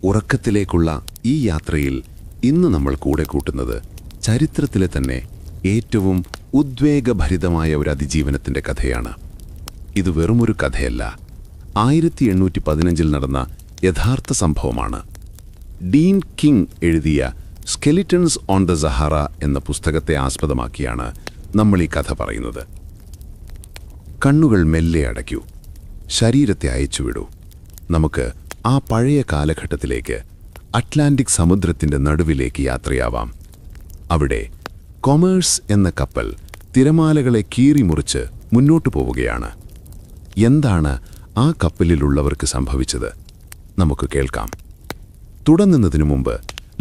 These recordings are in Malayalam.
ഉറക്കത്തിലേക്കുള്ള ഈ യാത്രയിൽ ഇന്ന് നമ്മൾ കൂടെ കൂട്ടുന്നത് ചരിത്രത്തിലെ തന്നെ ഏറ്റവും ഉദ്വേഗഭരിതമായ ഒരു അതിജീവനത്തിൻ്റെ കഥയാണ്. ഇത് വെറുമൊരു കഥയല്ല, 1815 നടന്ന യഥാർത്ഥ സംഭവമാണ്. ഡീൻ കിങ് എഴുതിയ സ്കെലിറ്റൺസ് ഓൺ ദ സഹാറ എന്ന പുസ്തകത്തെ ആസ്പദമാക്കിയാണ് നമ്മൾ ഈ കഥ പറയുന്നത്. കണ്ണുകൾ മെല്ലെ അടയ്ക്കൂ, ശരീരത്തെ അയച്ചുവിടൂ. നമുക്ക് ആ പഴയ കാലഘട്ടത്തിലേക്ക്, അറ്റ്ലാന്റിക് സമുദ്രത്തിൻ്റെ നടുവിലേക്ക് യാത്രയാവാം. അവിടെ കൊമേഴ്സ് എന്ന കപ്പൽ തിരമാലകളെ കീറിമുറിച്ച് മുന്നോട്ടു പോവുകയാണ്. എന്താണ് ആ കപ്പലിലുള്ളവർക്ക് സംഭവിച്ചത്? നമുക്ക് കേൾക്കാം. തുടങ്ങുന്നതിനു മുമ്പ്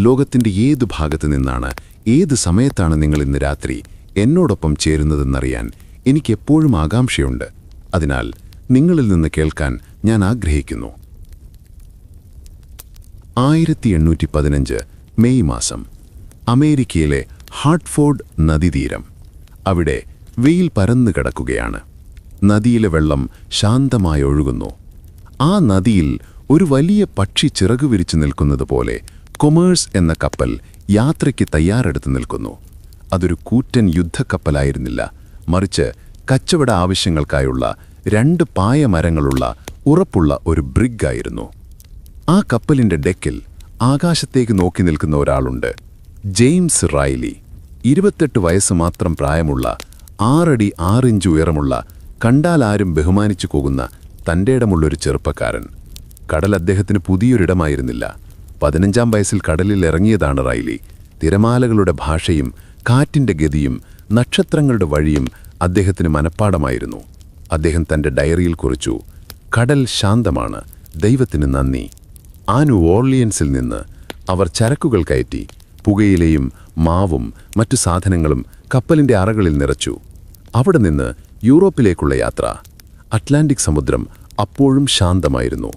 ലോകത്തിൻ്റെ ഏതു ഭാഗത്തു നിന്നാണ്, ഏത് സമയത്താണ് നിങ്ങൾ ഇന്ന് രാത്രി എന്നോടൊപ്പം ചേരുന്നതെന്നറിയാൻ എനിക്കെപ്പോഴും ആകാംക്ഷയുണ്ട്. അതിനാൽ നിങ്ങളിൽ നിന്ന് കേൾക്കാൻ ഞാൻ ആഗ്രഹിക്കുന്നു. 1815 മെയ് മാസം, അമേരിക്കയിലെ ഹാർട്ട്ഫോർഡ് നദീതീരം. അവിടെ വെയിൽ പരന്നു കിടക്കുകയാണ്. നദിയിലെ വെള്ളം ശാന്തമായി ഒഴുകുന്നു. ആ നദിയിൽ ഒരു വലിയ പക്ഷി ചിറകു വിരിച്ചു നിൽക്കുന്നത് പോലെ കൊമേഴ്സ് എന്ന കപ്പൽ യാത്രയ്ക്ക് തയ്യാറെടുത്ത് നിൽക്കുന്നു. അതൊരു കൂറ്റൻ യുദ്ധക്കപ്പലായിരുന്നില്ല, മറിച്ച് കച്ചവട ആവശ്യങ്ങൾക്കായുള്ള 2 പായമരങ്ങളുള്ള ഉറപ്പുള്ള ഒരു ബ്രിഗായിരുന്നു. ആ കപ്പലിൻ്റെ ഡെക്കിൽ ആകാശത്തേക്ക് നോക്കി നിൽക്കുന്ന ഒരാളുണ്ട്. James Riley. 28 വയസ്സ് മാത്രം പ്രായമുള്ള, 6 അടി 6 ഇഞ്ച് ഉയരമുള്ള, കണ്ടാൽ ആരും ബഹുമാനിച്ചു പോകുന്ന തൻ്റെ ഇടമുള്ളൊരു ചെറുപ്പക്കാരൻ. കടൽ അദ്ദേഹത്തിന് പുതിയൊരിടമായിരുന്നില്ല. 15-ാം വയസ്സിൽ കടലിൽ ഇറങ്ങിയതാണ് റൈലി. തിരമാലകളുടെ ഭാഷയും കാറ്റിൻ്റെ ഗതിയും നക്ഷത്രങ്ങളുടെ വഴിയും അദ്ദേഹത്തിന് മനഃപ്പാടമായിരുന്നു. അദ്ദേഹം തൻ്റെ ഡയറിയിൽ കുറിച്ചു: കടൽ ശാന്തമാണ്, ദൈവത്തിന് നന്ദി. ആ ന്യൂ ഓർലിയൻസിൽ നിന്ന് അവർ ചരക്കുകൾ കയറ്റി. പുകയിലയും മാവും മറ്റു സാധനങ്ങളും കപ്പലിൻ്റെ അറകളിൽ നിറച്ചു. അവിടെ നിന്ന് യൂറോപ്പിലേക്കുള്ള യാത്ര. അറ്റ്ലാന്റിക് സമുദ്രം അപ്പോഴും ശാന്തമായിരുന്നു.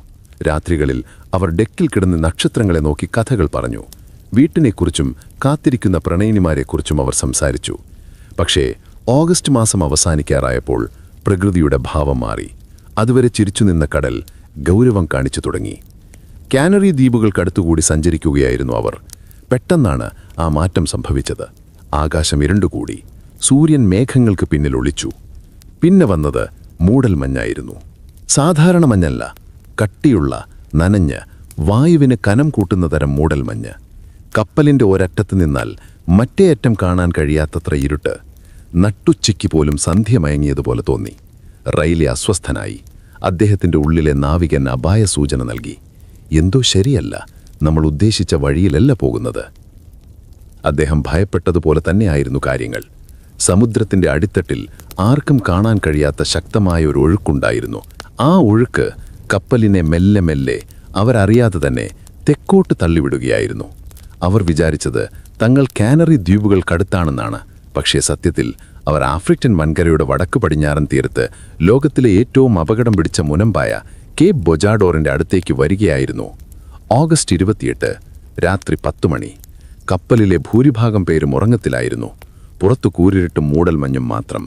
രാത്രികളിൽ അവർ ഡെക്കിൽ കിടന്ന് നക്ഷത്രങ്ങളെ നോക്കി കഥകൾ പറഞ്ഞു. വീട്ടിനെക്കുറിച്ചും കാത്തിരിക്കുന്ന പ്രണയിനിമാരെക്കുറിച്ചും അവർ സംസാരിച്ചു. പക്ഷേ ഓഗസ്റ്റ് മാസം അവസാനിക്കാറായപ്പോൾ പ്രകൃതിയുടെ ഭാവം മാറി. അതുവരെ ചിരിച്ചുനിന്ന കടൽ ഗൗരവം കാണിച്ചു തുടങ്ങി. കാനറി ദ്വീപുകൾക്കടുത്തുകൂടി സഞ്ചരിക്കുകയായിരുന്നു അവർ. പെട്ടെന്നാണ് ആ മാറ്റം സംഭവിച്ചത്. ആകാശം ഇരുണ്ടുകൂടി. സൂര്യൻ മേഘങ്ങൾക്ക് പിന്നിൽ ഒളിച്ചു. പിന്നെ വന്നത് മൂടൽമഞ്ഞായിരുന്നു. സാധാരണ മഞ്ഞല്ല, കട്ടിയുള്ള, നനഞ്ഞ് വായുവിന് കനം കൂട്ടുന്ന തരം മൂടൽമഞ്ഞ്. കപ്പലിൻ്റെ ഒരറ്റത്ത് നിന്നാൽ മറ്റേ അറ്റം കാണാൻ കഴിയാത്തത്ര ഇരുട്ട്. നട്ടുച്ചയ്ക്ക് പോലും സന്ധ്യ മയങ്ങിയതുപോലെ തോന്നി. റൈലി അസ്വസ്ഥനായി. അദ്ദേഹത്തിൻ്റെ ഉള്ളിലെ നാവികൻ അപായ സൂചന നൽകി. എന്തോ ശരിയല്ല, നമ്മൾ ഉദ്ദേശിച്ച വഴിയിലല്ല പോകുന്നത്. അദ്ദേഹം ഭയപ്പെട്ടതുപോലെ തന്നെയായിരുന്നു കാര്യങ്ങൾ. സമുദ്രത്തിൻ്റെ അടിത്തട്ടിൽ ആർക്കും കാണാൻ കഴിയാത്ത ശക്തമായ ഒരു ഒഴുക്കുണ്ടായിരുന്നു. ആ ഒഴുക്ക് കപ്പലിനെ മെല്ലെ മെല്ലെ, അവരറിയാതെ തന്നെ, തെക്കോട്ട് തള്ളിവിടുകയായിരുന്നു. അവർ വിചാരിച്ചത് തങ്ങൾ കാനറി ദ്വീപുകൾക്കടുത്താണെന്നാണ്. പക്ഷേ സത്യത്തിൽ അവർ ആഫ്രിക്കൻ വൻകരയുടെ വടക്ക് പടിഞ്ഞാറൻ തീരത്ത് ലോകത്തിലെ ഏറ്റവും അപകടം പിടിച്ച മുനമ്പായ കേപ്പ് ബൊജാഡോറിൻ്റെ അടുത്തേക്ക് വരികയായിരുന്നു. ഓഗസ്റ്റ് 28, രാത്രി 10 മണി. കപ്പലിലെ ഭൂരിഭാഗം പേരും ഉറങ്ങത്തിലായിരുന്നു. പുറത്തു കൂരിരുട്ടും മൂടൽമഞ്ഞും മാത്രം.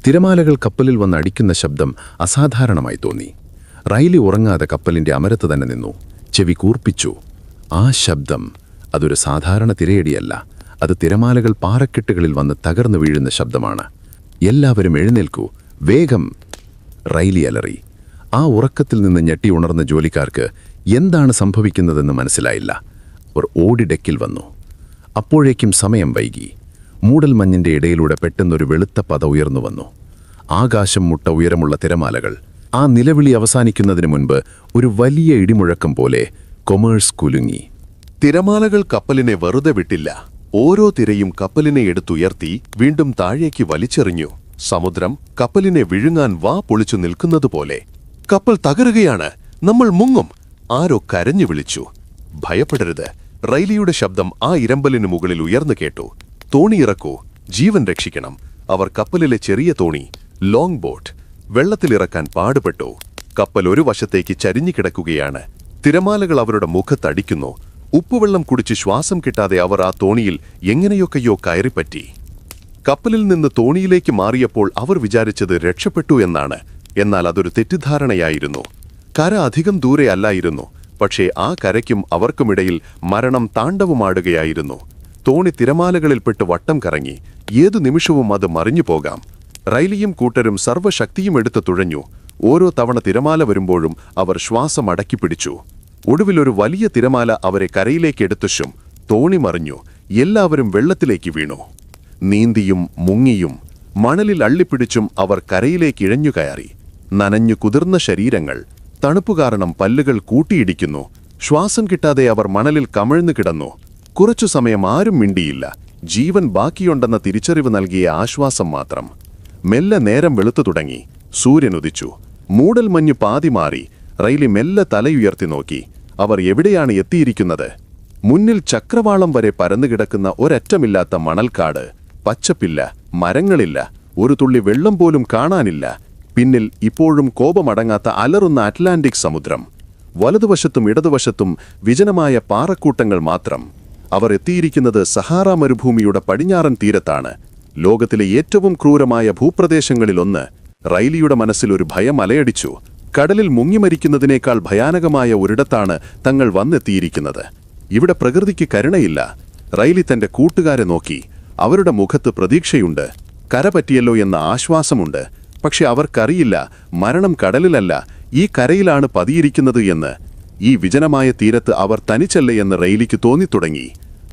തിരമാലകൾ കപ്പലിൽ വന്ന് അടിക്കുന്ന ശബ്ദം അസാധാരണമായി തോന്നി. റൈലി ഉറങ്ങാതെ കപ്പലിൻ്റെ അമരത്ത് തന്നെ നിന്നു. ചെവി കൂർപ്പിച്ചു. ആ ശബ്ദം, അതൊരു സാധാരണ തിരയടിയല്ല. അത് തിരമാലകൾ പാറക്കെട്ടുകളിൽ വന്ന് തകർന്നു വീഴുന്ന ശബ്ദമാണ്. എല്ലാവരും എഴുന്നേൽക്കൂ, വേഗം! റൈലി അലറി. ആ ഉറക്കത്തിൽ നിന്ന് ഞെട്ടി ഉണർന്ന ജോലിക്കാർക്ക് എന്താണ് സംഭവിക്കുന്നതെന്ന് മനസ്സിലായില്ല. അവർ ഓടി ഡെക്കിൽ വന്നു. അപ്പോഴേക്കും സമയം വൈകി. മൂടൽമഞ്ഞിൻ്റെ ഇടയിലൂടെ പെട്ടെന്നൊരു വെളുത്ത പത ഉയർന്നു വന്നു. ആകാശം മുട്ട ഉയരമുള്ള തിരമാലകൾ. ആ നിലവിളി അവസാനിക്കുന്നതിന് മുൻപ് ഒരു വലിയ ഇടിമുഴക്കം പോലെ കൊമേഴ്സ് കുലുങ്ങി. തിരമാലകൾ കപ്പലിനെ വെറുതെ വിട്ടില്ല. ഓരോ തിരയും കപ്പലിനെ എടുത്തുയർത്തി വീണ്ടും താഴേക്ക് വലിച്ചെറിഞ്ഞു. സമുദ്രം കപ്പലിനെ വിഴുങ്ങാൻ വാ പൊളിച്ചു നിൽക്കുന്നതുപോലെ. കപ്പൽ തകരുകയാണ്, നമ്മൾ മുങ്ങും! ആരോ കരഞ്ഞു വിളിച്ചു. ഭയപ്പെടരുത്! റൈലിയുടെ ശബ്ദം ആ ഇരമ്പലിനു മുകളിൽ ഉയർന്നു കേട്ടു. തോണി ഇറക്കൂ, ജീവൻ രക്ഷിക്കണം! അവർ കപ്പലിലെ ചെറിയ തോണി, ലോങ് ബോട്ട്, വെള്ളത്തിലിറക്കാൻ പാടുപെട്ടു. കപ്പൽ ഒരു വശത്തേക്ക് ചരിഞ്ഞു കിടക്കുകയാണ്. തിരമാലകൾ അവരുടെ മുഖത്തടിക്കുന്നു. ഉപ്പുവെള്ളം കുടിച്ച് ശ്വാസം കിട്ടാതെ അവർ ആ തോണിയിൽ എങ്ങനെയൊക്കെയോ കയറിപ്പറ്റി. കപ്പലിൽ നിന്ന് തോണിയിലേക്ക് മാറിയപ്പോൾ അവർ വിചാരിച്ചത് രക്ഷപ്പെട്ടു എന്നാണ്. എന്നാൽ അതൊരു തെറ്റിദ്ധാരണയായിരുന്നു. കര അധികം ദൂരെ അല്ലായിരുന്നു. പക്ഷേ ആ കരയ്ക്കും അവർക്കുമിടയിൽ മരണം താണ്ഡവമാടുകയായിരുന്നു. തോണി തിരമാലകളിൽപ്പെട്ട് വട്ടം കറങ്ങി. ഏതു നിമിഷവും അത് മറിഞ്ഞു പോകാം. റൈലിയും കൂട്ടരും സർവ്വശക്തിയും എടുത്ത് തുഴഞ്ഞു. ഓരോ തവണ തിരമാല വരുമ്പോഴും അവർ ശ്വാസം അടക്കിപ്പിടിച്ചു. ഒടുവിലൊരു വലിയ തിരമാല അവരെ കരയിലേക്കെടുത്തുശും. തോണി മറിഞ്ഞു. എല്ലാവരും വെള്ളത്തിലേക്ക് വീണു. നീന്തിയും മുങ്ങിയും മണലിൽ അള്ളിപ്പിടിച്ചും അവർ കരയിലേക്ക് ഇഴഞ്ഞുകയറി. നനഞ്ഞു കുതിർന്ന ശരീരങ്ങൾ, തണുപ്പു കാരണം പല്ലുകൾ കൂട്ടിയിടിക്കുന്നു. ശ്വാസം കിട്ടാതെ അവർ മണലിൽ കമിഴ്ന്നു കിടന്നു. കുറച്ചു സമയം ആരും മിണ്ടിയില്ല. ജീവൻ ബാക്കിയുണ്ടെന്ന തിരിച്ചറിവ് നൽകിയ ആശ്വാസം മാത്രം. മെല്ലെ നേരം വെളുത്തു തുടങ്ങി. സൂര്യൻ ഉദിച്ചു. മൂടൽ മഞ്ഞു പാതി മാറി. റൈലി മെല്ലെ തലയുയർത്തി നോക്കി. അവർ എവിടെയാണ് എത്തിയിരിക്കുന്നത്? മുന്നിൽ ചക്രവാളം വരെ പരന്നുകിടക്കുന്ന ഒരറ്റമില്ലാത്ത മണൽക്കാട്. പച്ചപ്പില്ല, മരങ്ങളില്ല, ഒരു തുള്ളി വെള്ളം പോലും കാണാനില്ല. പിന്നിൽ ഇപ്പോഴും കോപമടങ്ങാത്ത അലറുന്ന അറ്റ്ലാന്റിക് സമുദ്രം. വലതുവശത്തും ഇടതുവശത്തും വിജനമായ പാറക്കൂട്ടങ്ങൾ മാത്രം. അവർ എത്തിയിരിക്കുന്നത് സഹാറ മരുഭൂമിയുടെ പടിഞ്ഞാറൻ തീരത്താണ്. ലോകത്തിലെ ഏറ്റവും ക്രൂരമായ ഭൂപ്രദേശങ്ങളിലൊന്ന്. റൈലിയുടെ മനസ്സിൽ ഒരു ഭയം അലയടിച്ചു. കടലിൽ മുങ്ങിമരിക്കുന്നതിനേക്കാൾ ഭയാനകമായ ഒരിടത്താണ് തങ്ങൾ വന്നെത്തിയിരിക്കുന്നത്. ഇവിടെ പ്രകൃതിക്ക് കരുണയില്ല. റൈലി തന്റെ കൂട്ടുകാരെ നോക്കി. അവരുടെ മുഖത്ത് പ്രതീക്ഷയുണ്ട്. കര പറ്റിയല്ലോ എന്ന ആശ്വാസമുണ്ട്. പക്ഷെ അവർക്കറിയില്ല, മരണം കടലിലല്ല, ഈ കരയിലാണ് പതിയിരിക്കുന്നത് എന്ന്. ഈ വിജനമായ തീരത്ത് അവർ തനിച്ചല്ല എന്ന് റൈലിക്ക് തോന്നിത്തുടങ്ങി.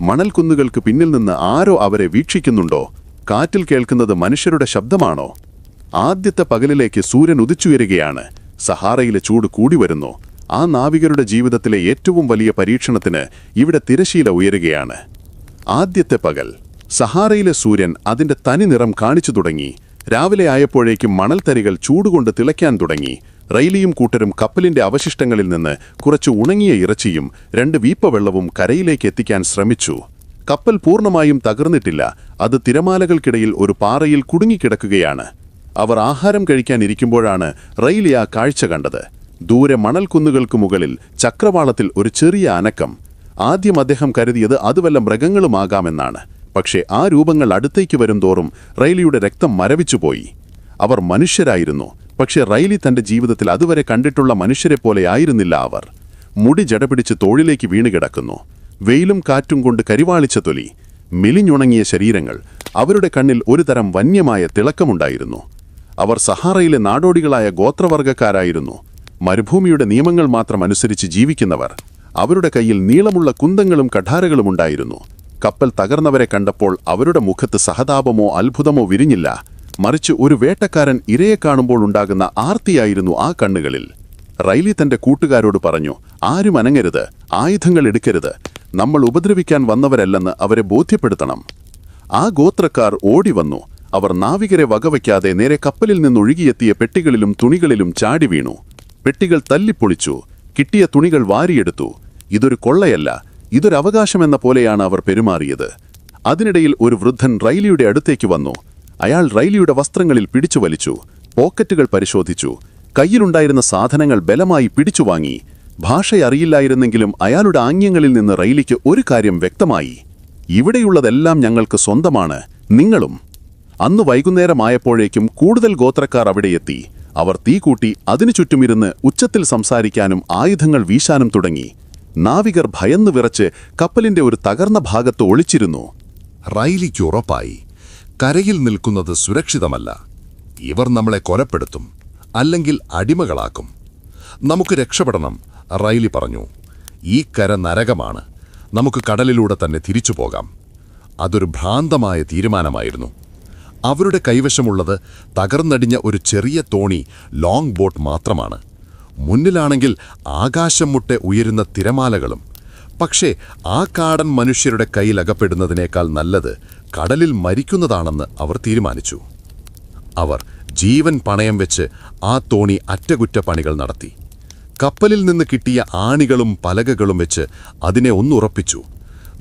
മണൽക്കുന്നുകൾക്ക് പിന്നിൽ നിന്ന് ആരോ അവരെ വീക്ഷിക്കുന്നുണ്ടോ? കാറ്റിൽ കേൾക്കുന്നത് മനുഷ്യരുടെ ശബ്ദമാണോ? ആദ്യത്തെ പകലിലേക്ക് സൂര്യൻ ഉദിച്ചുയരുകയാണ്. സഹാറയിലെ ചൂട് കൂടി വരുന്നു. ആ നാവികരുടെ ജീവിതത്തിലെ ഏറ്റവും വലിയ പരീക്ഷണത്തിന് ഇവിടെ തിരശീല ഉയരുകയാണ്. ആദ്യത്തെ പകൽ. സഹാറയിലെ സൂര്യൻ അതിന്റെ തനി നിറം കാണിച്ചു തുടങ്ങി. രാവിലെ ആയപ്പോഴേക്കും മണൽത്തരികൾ ചൂടുകൊണ്ട് തിളയ്ക്കാൻ തുടങ്ങി. റൈലിയും കൂട്ടരും കപ്പലിന്റെ അവശിഷ്ടങ്ങളിൽ നിന്ന് കുറച്ച് ഉണങ്ങിയ ഇറച്ചിയും 2 വീപ്പവെള്ളവും കരയിലേക്ക് എത്തിക്കാൻ ശ്രമിച്ചു. കപ്പൽ പൂർണ്ണമായും തകർന്നിട്ടില്ല. അത് തിരമാലകൾക്കിടയിൽ ഒരു പാറയിൽ കുടുങ്ങിക്കിടക്കുകയാണ്. അവർ ആഹാരം കഴിക്കാനിരിക്കുമ്പോഴാണ് റൈലി ആ കാഴ്ച കണ്ടത്. ദൂരെ മണൽക്കുന്നുകൾക്ക് മുകളിൽ ചക്രവാളത്തിൽ ഒരു ചെറിയ അനക്കം. ആദ്യം അദ്ദേഹം കരുതിയത് അത് വല്ല മൃഗങ്ങളുമാകാമെന്നാണ്. പക്ഷേ ആ രൂപങ്ങൾ അടുത്തേക്ക് വരും തോറും റൈലിയുടെ രക്തം മരവിച്ചുപോയി. അവർ മനുഷ്യരായിരുന്നു. പക്ഷേ റൈലി തന്റെ ജീവിതത്തിൽ അതുവരെ കണ്ടിട്ടുള്ള മനുഷ്യരെ പോലെ ആയിരുന്നില്ല അവർ. മുടി ജടപിടിച്ച് തോളിലേക്ക് വീണുകിടക്കുന്നു. വെയിലും കാറ്റും കൊണ്ട് കരിവാളിച്ച തൊലി, മെലിഞ്ഞുണങ്ങിയ ശരീരങ്ങൾ. അവരുടെ കണ്ണിൽ ഒരു തരം വന്യമായ തിളക്കമുണ്ടായിരുന്നു. അവർ സഹാറയിലെ നാടോടികളായ ഗോത്രവർഗക്കാരായിരുന്നു. മരുഭൂമിയുടെ നിയമങ്ങൾ മാത്രം അനുസരിച്ച് ജീവിക്കുന്നവർ. അവരുടെ കയ്യിൽ നീളമുള്ള കുന്തങ്ങളും കഠാരകളും ഉണ്ടായിരുന്നു. കപ്പൽ തകർന്നവരെ കണ്ടപ്പോൾ അവരുടെ മുഖത്ത് സഹതാപമോ അത്ഭുതമോ വിരിഞ്ഞില്ല. മറിച്ച് ഒരു വേട്ടക്കാരൻ ഇരയെ കാണുമ്പോൾ ഉണ്ടാകുന്ന ആർത്തിയായിരുന്നു ആ കണ്ണുകളിൽ. റൈലി തന്റെ കൂട്ടുകാരോട് പറഞ്ഞു, ആരും അനങ്ങരുത്, ആയുധങ്ങൾ എടുക്കരുത്. നമ്മൾ ഉപദ്രവിക്കാൻ വന്നവരല്ലെന്ന് അവരെ ബോധ്യപ്പെടുത്തണം. ആ ഗോത്രക്കാർ ഓടിവന്നു. അവർ നാവികരെ വകവയ്ക്കാതെ നേരെ കപ്പലിൽ നിന്നൊഴുകിയെത്തിയ പെട്ടികളിലും തുണികളിലും ചാടി വീണു. പെട്ടികൾ തല്ലിപ്പൊളിച്ചു. കിട്ടിയ തുണികൾ വാരിയെടുത്തു. ഇതൊരു കൊള്ളയല്ല, ഇതൊരവകാശമെന്ന പോലെയാണ് അവർ പെരുമാറിയത്. അതിനിടയിൽ ഒരു വൃദ്ധൻ റൈലിയുടെ അടുത്തേക്ക് വന്നു. അയാൾ റൈലിയുടെ വസ്ത്രങ്ങളിൽ പിടിച്ചു വലിച്ചു. പോക്കറ്റുകൾ പരിശോധിച്ചു. കയ്യിലുണ്ടായിരുന്ന സാധനങ്ങൾ ബലമായി പിടിച്ചുവാങ്ങി. ഭാഷയറിയില്ലായിരുന്നെങ്കിലും അയാളുടെ ആംഗ്യങ്ങളിൽ നിന്ന് റൈലിക്ക് ഒരു കാര്യം വ്യക്തമായി. ഇവിടെയുള്ളതെല്ലാം ഞങ്ങൾക്ക് സ്വന്തമാണ്, നിങ്ങളും. അന്ന് വൈകുന്നേരമായപ്പോഴേക്കും കൂടുതൽ ഗോത്രക്കാർ അവിടെയെത്തി. അവർ തീ കൂട്ടി അതിനു ചുറ്റുമിരുന്ന് ഉച്ചത്തിൽ സംസാരിക്കാനും ആയുധങ്ങൾ വീശാനും തുടങ്ങി. നാവികർ ഭയന്നു വിറച്ച് കപ്പലിന്റെ ഒരു തകർന്ന ഭാഗത്ത് ഒളിച്ചിരുന്നു. റൈലിക്ക് ഉറപ്പായി, കരയിൽ നിൽക്കുന്നത് സുരക്ഷിതമല്ല. ഇവർ നമ്മളെ കൊലപ്പെടുത്തും, അല്ലെങ്കിൽ അടിമകളാക്കും. നമുക്ക് രക്ഷപ്പെടണം, റൈലി പറഞ്ഞു. ഈ കര നരകമാണ്. നമുക്ക് കടലിലൂടെ തന്നെ തിരിച്ചു പോകാം. അതൊരു ഭ്രാന്തമായ തീരുമാനമായിരുന്നു. അവരുടെ കൈവശമുള്ളത് തകർന്നടിഞ്ഞ ഒരു ചെറിയ തോണി, ലോങ് ബോട്ട് മാത്രമാണ്. മുന്നിലാണെങ്കിൽ ആകാശം മുട്ടെ ഉയരുന്ന തിരമാലകളും. പക്ഷേ ആ കാടൻ മനുഷ്യരുടെ കയ്യിലകപ്പെടുന്നതിനേക്കാൾ നല്ലത് കടലിൽ മരിക്കുന്നതാണെന്ന് അവർ തീരുമാനിച്ചു. അവർ ജീവൻ പണയം വെച്ച് ആ തോണി അറ്റകുറ്റപ്പണികൾ നടത്തി. കപ്പലിൽ നിന്ന് കിട്ടിയ ആണികളും പലകകളും വെച്ച് അതിനെ ഒന്നുറപ്പിച്ചു.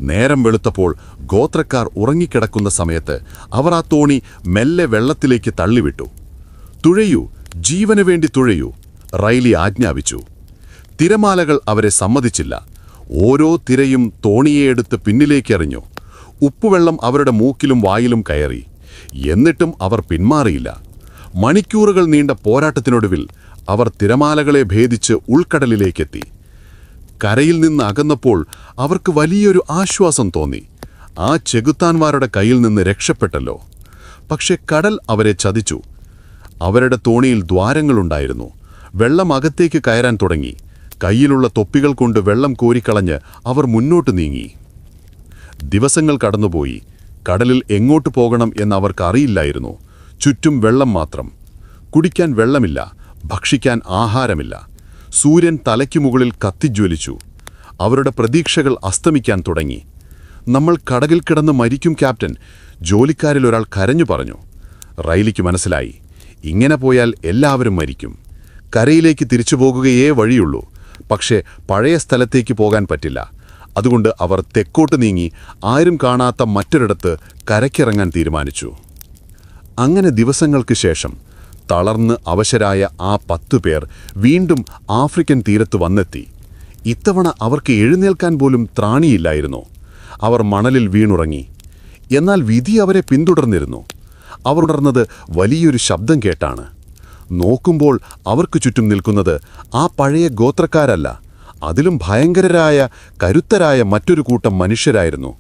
നേരം വെളുത്തപ്പോൾ ഗോത്രക്കാർ ഉറങ്ങിക്കിടക്കുന്ന സമയത്ത് അവർ ആ തോണി മെല്ലെ വെള്ളത്തിലേക്ക് തള്ളിവിട്ടു. തുഴയൂ, ജീവന് വേണ്ടി തുഴയൂ, റൈലി ആജ്ഞാപിച്ചു. തിരമാലകൾ അവരെ സമ്മതിച്ചില്ല. ഓരോ തിരയും തോണിയെ എടുത്ത് പിന്നിലേക്കെറിഞ്ഞു. ഉപ്പുവെള്ളം അവരുടെ മൂക്കിലും വായിലും കയറി. എന്നിട്ടും അവർ പിന്മാറിയില്ല. മണിക്കൂറുകൾ നീണ്ട പോരാട്ടത്തിനൊടുവിൽ അവർ തിരമാലകളെ ഭേദിച്ച് ഉൾക്കടലിലേക്കെത്തി. കരയിൽ നിന്ന് അകന്നപ്പോൾ അവർക്ക് വലിയൊരു ആശ്വാസം തോന്നി. ആ ചെകുത്താന്മാരുടെ കയ്യിൽ നിന്ന് രക്ഷപ്പെട്ടല്ലോ. പക്ഷെ കടൽ അവരെ ചതിച്ചു. അവരുടെ തോണിയിൽ ദ്വാരങ്ങളുണ്ടായിരുന്നു. വെള്ളം അകത്തേക്ക് കയറാൻ തുടങ്ങി. കയ്യിലുള്ള തൊപ്പികൾ കൊണ്ട് വെള്ളം കോരിക്കളഞ്ഞ് അവർ മുന്നോട്ട് നീങ്ങി. ദിവസങ്ങൾ കടന്നുപോയി. കടലിൽ എങ്ങോട്ട് പോകണം എന്നവർക്കറിയില്ലായിരുന്നു. ചുറ്റും വെള്ളം മാത്രം. കുടിക്കാൻ വെള്ളമില്ല, ഭക്ഷിക്കാൻ ആഹാരമില്ല. സൂര്യൻ തലയ്ക്കു മുകളിൽ കത്തിജ്വലിച്ചു. അവരുടെ പ്രതീക്ഷകൾ അസ്തമിക്കാൻ തുടങ്ങി. നമ്മൾ കടലിൽ കിടന്ന് മരിക്കും ക്യാപ്റ്റൻ, ജോലിക്കാരിൽ ഒരാൾ കരഞ്ഞു പറഞ്ഞു. റൈലിക്ക് മനസ്സിലായി, ഇങ്ങനെ പോയാൽ എല്ലാവരും മരിക്കും. കരയിലേക്ക് തിരിച്ചു പോകുകയേ വഴിയുള്ളൂ. പക്ഷേ പഴയ സ്ഥലത്തേക്ക് പോകാൻ പറ്റില്ല. അതുകൊണ്ട് അവർ തെക്കോട്ട് നീങ്ങി ആരും കാണാത്ത മറ്റൊരിടത്ത് കരയ്ക്കിറങ്ങാൻ തീരുമാനിച്ചു. അങ്ങനെ ദിവസങ്ങൾക്ക് ശേഷം തളർന്ന് അവശരായ ആ 10 പേർ വീണ്ടും ആഫ്രിക്കൻ തീരത്ത് വന്നെത്തി. ഇത്തവണ അവർക്ക് എഴുന്നേൽക്കാൻ പോലും ത്രാണിയില്ലായിരുന്നു. അവർ മണലിൽ വീണുറങ്ങി. എന്നാൽ വിധി അവരെ പിന്തുടർന്നിരുന്നു. അവർ ഉണർന്നത് വലിയൊരു ശബ്ദം കേട്ടാണ്. നോക്കുമ്പോൾ അവർക്ക് ചുറ്റും നിൽക്കുന്നത് ആ പഴയ ഗോത്രക്കാരല്ല, അതിലും ഭയങ്കരരായ കരുത്തരായ മറ്റൊരു കൂട്ടം മനുഷ്യരായിരുന്നു.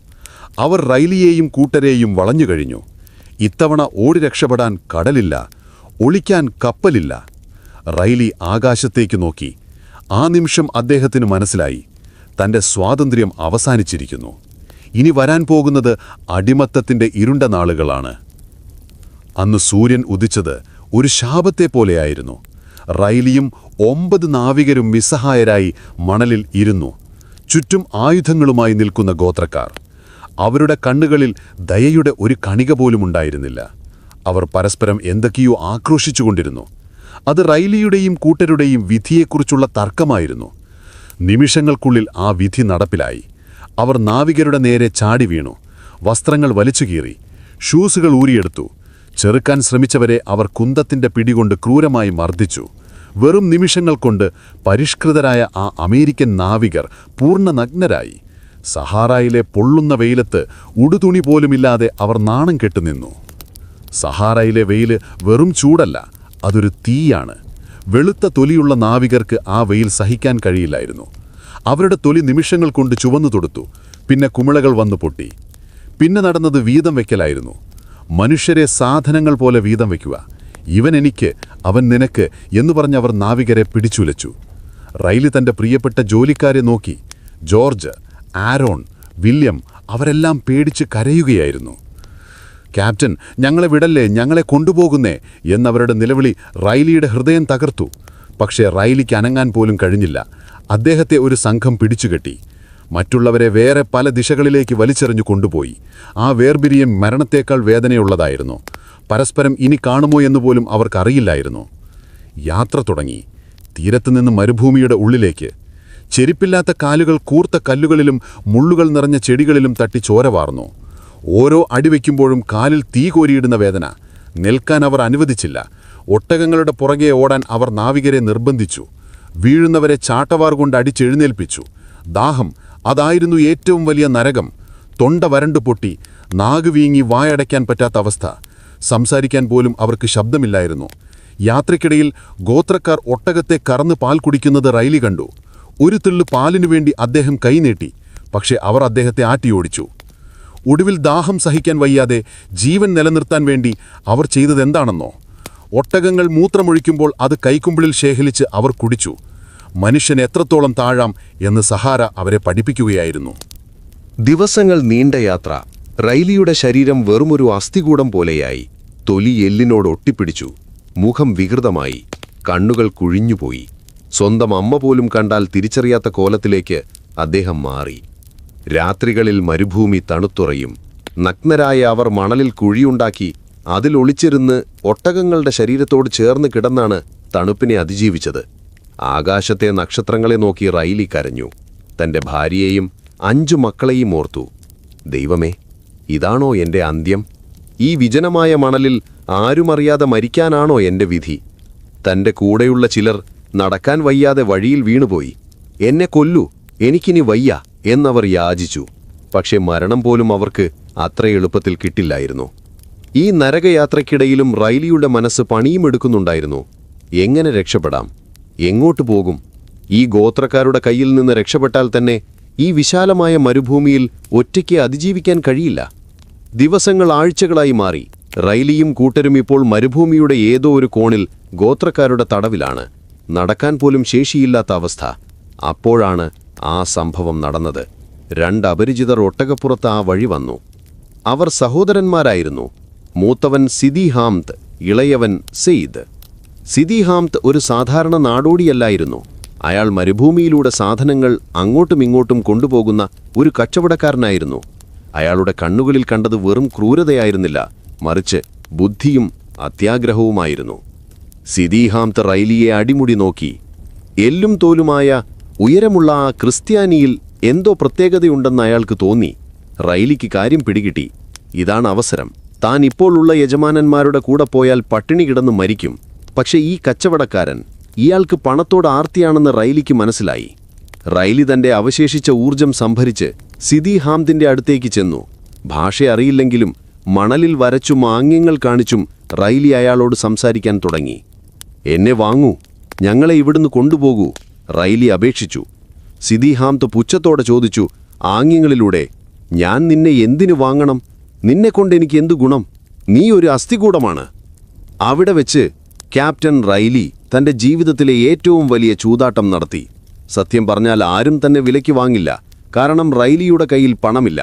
അവർ റൈലിയെയും കൂട്ടരെയും വളഞ്ഞുകഴിഞ്ഞു. ഇത്തവണ ഓടി രക്ഷപ്പെടാൻ കടലില്ല, ഒളിക്കാൻ കപ്പലില്ല. റൈലി ആകാശത്തേക്ക് നോക്കി. ആ നിമിഷം അദ്ദേഹത്തിന് മനസ്സിലായി, തന്റെ സ്വാതന്ത്ര്യം അവസാനിച്ചിരിക്കുന്നു. ഇനി വരാൻ പോകുന്നത് അടിമത്തത്തിന്റെ ഇരുണ്ട നാളുകളാണ്. അന്ന് സൂര്യൻ ഉദിച്ചത് ഒരു ശാപത്തെ പോലെയായിരുന്നു. റൈലിയും 9 നാവികരും നിസ്സഹായരായി മണലിൽ ഇരുന്നു. ചുറ്റും ആയുധങ്ങളുമായി നിൽക്കുന്ന ഗോത്രക്കാർ. അവരുടെ കണ്ണുകളിൽ ദയയുടെ ഒരു കണിക പോലും ഉണ്ടായിരുന്നില്ല. അവർ പരസ്പരം എന്തൊക്കെയോ ആക്രോശിച്ചുകൊണ്ടിരുന്നു. അത് റൈലിയുടെയും കൂട്ടരുടെയും വിധിയെക്കുറിച്ചുള്ള തർക്കമായിരുന്നു. നിമിഷങ്ങൾക്കുള്ളിൽ ആ വിധി നടപ്പിലായി. അവർ നാവികരുടെ നേരെ ചാടി വീണു. വസ്ത്രങ്ങൾ വലിച്ചുകീറി, ഷൂസുകൾ ഊരിയെടുത്തു. ചെറുക്കാൻ ശ്രമിച്ചവരെ അവർ കുന്തത്തിന്റെ പിടികൊണ്ട് ക്രൂരമായി മർദ്ദിച്ചു. വെറും നിമിഷങ്ങൾ കൊണ്ട് പരിഷ്കൃതരായ ആ അമേരിക്കൻ നാവികർ പൂർണ്ണ നഗ്നരായി. സഹാറയിലെ പൊള്ളുന്ന വെയിലത്ത് ഉടുതുണി പോലുമില്ലാതെ അവർ നാണം കെട്ടുനിന്നു. സഹാറയിലെ വെയില് വെറും ചൂടല്ല, അതൊരു തീയാണ്. വെളുത്ത തൊലിയുള്ള നാവികർക്ക് ആ വെയിൽ സഹിക്കാൻ കഴിയില്ലായിരുന്നു. അവരുടെ തൊലി നിമിഷങ്ങൾ കൊണ്ട് ചുവന്നു തൊടുത്തു. പിന്നെ കുമിളകൾ വന്നു പൊട്ടി. പിന്നെ നടന്നത് വീതം വയ്ക്കലായിരുന്നു. മനുഷ്യരെ സാധനങ്ങൾ പോലെ വീതം വയ്ക്കുക. ഇവൻ എനിക്ക്, അവൻ നിനക്ക് എന്ന് പറഞ്ഞ് അവർ നാവികരെ പിടിച്ചുലച്ചു. റൈലി തന്റെ പ്രിയപ്പെട്ട ജോലിക്കാരെ നോക്കി. ജോർജ്, ആരോൺ, വില്യം അവരെല്ലാം പേടിച്ച് കരയുകയായിരുന്നു. ക്യാപ്റ്റൻ, ഞങ്ങളെ വിടല്ലേ, ഞങ്ങളെ കൊണ്ടുപോകുന്നേ എന്നവരുടെ നിലവിളി റൈലിയുടെ ഹൃദയം തകർത്തു. പക്ഷേ റൈലിക്ക് അനങ്ങാൻ പോലും കഴിഞ്ഞില്ല. അദ്ദേഹത്തെ ഒരു സംഘം പിടിച്ചുകെട്ടി. മറ്റുള്ളവരെ വേറെ പല ദിശകളിലേക്ക് വലിച്ചെറിഞ്ഞു കൊണ്ടുപോയി. ആ വേർപിരിയം മരണത്തേക്കാൾ വേദനയുള്ളതായിരുന്നു. പരസ്പരം ഇനി കാണുമോ എന്നുപോലും അവർക്കറിയില്ലായിരുന്നു. യാത്ര തുടങ്ങി. തീരത്തുനിന്ന് മരുഭൂമിയുടെ ഉള്ളിലേക്ക്. ചെരുപ്പില്ലാത്ത കാലുകൾ കൂർത്ത കല്ലുകളിലും മുള്ളുകൾ നിറഞ്ഞ ചെടികളിലും തട്ടി ചോര വാർന്നു. ഓരോ അടിവയ്ക്കുമ്പോഴും കാലിൽ തീ കോരിയിടുന്ന വേദന. നിൽക്കാൻ അവർ അനുവദിച്ചില്ല. ഒട്ടകങ്ങളുടെ പുറകെ ഓടാൻ അവർ നാവികരെ നിർബന്ധിച്ചു. വീഴുന്നവരെ ചാട്ടവാർ കൊണ്ട് അടിച്ചെഴുന്നേൽപ്പിച്ചു. ദാഹം, അതായിരുന്നു ഏറ്റവും വലിയ നരകം. തൊണ്ട വരണ്ടു പൊട്ടി, നാഗ് വീങ്ങി വായടയ്ക്കാൻ പറ്റാത്ത അവസ്ഥ. സംസാരിക്കാൻ പോലും അവർക്ക് ശബ്ദമില്ലായിരുന്നു. യാത്രയ്ക്കിടയിൽ ഗോത്രക്കാർ ഒട്ടകത്തെ കറന്ന് പാൽ കുടിക്കുന്നത് റൈലി കണ്ടു. ഒരു തുള്ളി പാലിനു വേണ്ടി അദ്ദേഹം കൈനീട്ടി. പക്ഷെ അവർ അദ്ദേഹത്തെ ആട്ടിയോടിച്ചു. ഒടുവിൽ ദാഹം സഹിക്കാൻ വയ്യാതെ ജീവൻ നിലനിർത്താൻ വേണ്ടി അവർ ചെയ്തതെന്താണെന്നോ? ഒട്ടകങ്ങൾ മൂത്രമൊഴിക്കുമ്പോൾ അത് കൈക്കുമ്പിളിൽ ശേഖരിച്ച് അവർ കുടിച്ചു. മനുഷ്യൻ എത്രത്തോളം താഴാം എന്ന് സഹാറ അവരെ പഠിപ്പിക്കുകയായിരുന്നു. ദിവസങ്ങൾ നീണ്ട യാത്ര. റൈലിയുടെ ശരീരം വെറുമൊരു അസ്ഥികൂടം പോലെയായി. തൊലി എല്ലിനോട് ഒട്ടിപ്പിടിച്ചു. മുഖം വികൃതമായി. കണ്ണുകൾ കുഴിഞ്ഞുപോയി. സ്വന്തം അമ്മ പോലും കണ്ടാൽ തിരിച്ചറിയാത്ത കോലത്തിലേക്ക് അദ്ദേഹം മാറി. രാത്രികളിൽ മരുഭൂമി തണുത്തുറയും. നഗ്നരായ അവർ മണലിൽ കുഴിയുണ്ടാക്കി അതിലൊളിച്ചിരുന്ന് ഒട്ടകങ്ങളുടെ ശരീരത്തോട് ചേർന്ന് കിടന്നാണ് തണുപ്പിനെ അതിജീവിച്ചത്. ആകാശത്തെ നക്ഷത്രങ്ങളെ നോക്കി റൈലി കരഞ്ഞു. തന്റെ ഭാര്യയെയും 5 മക്കളെയും ഓർത്തു. ദൈവമേ, ഇതാണോ എന്റെ അന്ത്യം? ഈ വിജനമായ മണലിൽ ആരുമറിയാതെ മരിക്കാനാണോ എന്റെ വിധി? തന്റെ കൂടെയുള്ള ചിലർ നടക്കാൻ വയ്യാതെ വഴിയിൽ വീണുപോയി. എന്നെ കൊല്ലൂ, എനിക്കിനി വയ്യ എന്നവർ യാചിച്ചു. പക്ഷെ മരണം പോലും അവർക്ക് അത്ര എളുപ്പത്തിൽ കിട്ടില്ലായിരുന്നു. ഈ നരകയാത്രയ്ക്കിടയിലും റൈലിയുടെ മനസ്സ് പണിയുമെടുക്കുന്നുണ്ടായിരുന്നു. എങ്ങനെ രക്ഷപ്പെടാം? എങ്ങോട്ടു പോകും? ഈ ഗോത്രക്കാരുടെ കയ്യിൽ നിന്ന് രക്ഷപ്പെട്ടാൽ തന്നെ ഈ വിശാലമായ മരുഭൂമിയിൽ ഒറ്റയ്ക്ക് അതിജീവിക്കാൻ കഴിയില്ല. ദിവസങ്ങൾ ആഴ്ചകളായി മാറി. റൈലിയും കൂട്ടരും ഇപ്പോൾ മരുഭൂമിയുടെ ഏതോ ഒരു കോണിൽ ഗോത്രക്കാരുടെ തടവിലാണ്. നടക്കാൻ പോലും ശേഷിയില്ലാത്ത അവസ്ഥ. അപ്പോഴാണ് ആ സംഭവം നടന്നത്. 2 അപരിചിതർ ഒട്ടകപ്പുറത്ത് ആ വഴി വന്നു. അവർ സഹോദരന്മാരായിരുന്നു. മൂത്തവൻ സിദി ഹാംത്, ഇളയവൻ സെയ്ദ്. സിദി ഹാംത് ഒരു സാധാരണ നാടോടിയല്ലായിരുന്നു. അയാൾ മരുഭൂമിയിലൂടെ സാധനങ്ങൾ അങ്ങോട്ടും ഇങ്ങോട്ടും കൊണ്ടുപോകുന്ന ഒരു കച്ചവടക്കാരനായിരുന്നു. അയാളുടെ കണ്ണുകളിൽ കണ്ടത് വെറും ക്രൂരതയായിരുന്നില്ല, മറിച്ച് ബുദ്ധിയും അത്യാഗ്രഹവുമായിരുന്നു. സിദി ഹാംത് റൈലിയെ അടിമുടി നോക്കി. എല്ലും തോലുമായ ഉയരമുള്ള ആ ക്രിസ്ത്യാനിയിൽ എന്തോ പ്രത്യേകതയുണ്ടെന്ന് അയാൾക്ക് തോന്നി. റൈലിക്ക് കാര്യം പിടികിട്ടി. ഇതാണ് അവസരം. താൻ ഇപ്പോൾ ഉള്ള യജമാനന്മാരുടെ കൂടെ പോയാൽ പട്ടിണി കിടന്ന് മരിക്കും. പക്ഷെ ഈ കച്ചവടക്കാരൻ, ഇയാൾക്ക് പണത്തോട് ആർത്തിയാണെന്ന് റൈലിക്ക് മനസ്സിലായി. റൈലി തന്റെ അവശേഷിച്ച ഊർജം സംഭരിച്ച് സിദി ഹാംതിന്റെ അടുത്തേക്ക് ചെന്നു. ഭാഷ അറിയില്ലെങ്കിലും മണലിൽ വരച്ചും ആംഗ്യങ്ങൾ കാണിച്ചും റൈലി അയാളോട് സംസാരിക്കാൻ തുടങ്ങി. എന്നെ വാങ്ങൂ, ഞങ്ങളെ ഇവിടുന്ന് കൊണ്ടുപോകൂ, റൈലി അപേക്ഷിച്ചു. സിദി ഹാംത് പുച്ഛത്തോടെ ചോദിച്ചു, ആംഗ്യങ്ങളിലൂടെ. ഞാൻ നിന്നെ എന്തിനു വാങ്ങണം? നിന്നെക്കൊണ്ട് എനിക്ക് എന്തു ഗുണം? നീ ഒരു അസ്ഥികൂടമാണ്. അവിടെ വെച്ച് ക്യാപ്റ്റൻ റൈലി തന്റെ ജീവിതത്തിലെ ഏറ്റവും വലിയ ചൂതാട്ടം നടത്തി. സത്യം പറഞ്ഞാൽ ആരും തന്നെ വിലയ്ക്ക് വാങ്ങില്ല. കാരണം റൈലിയുടെ കയ്യിൽ പണമില്ല.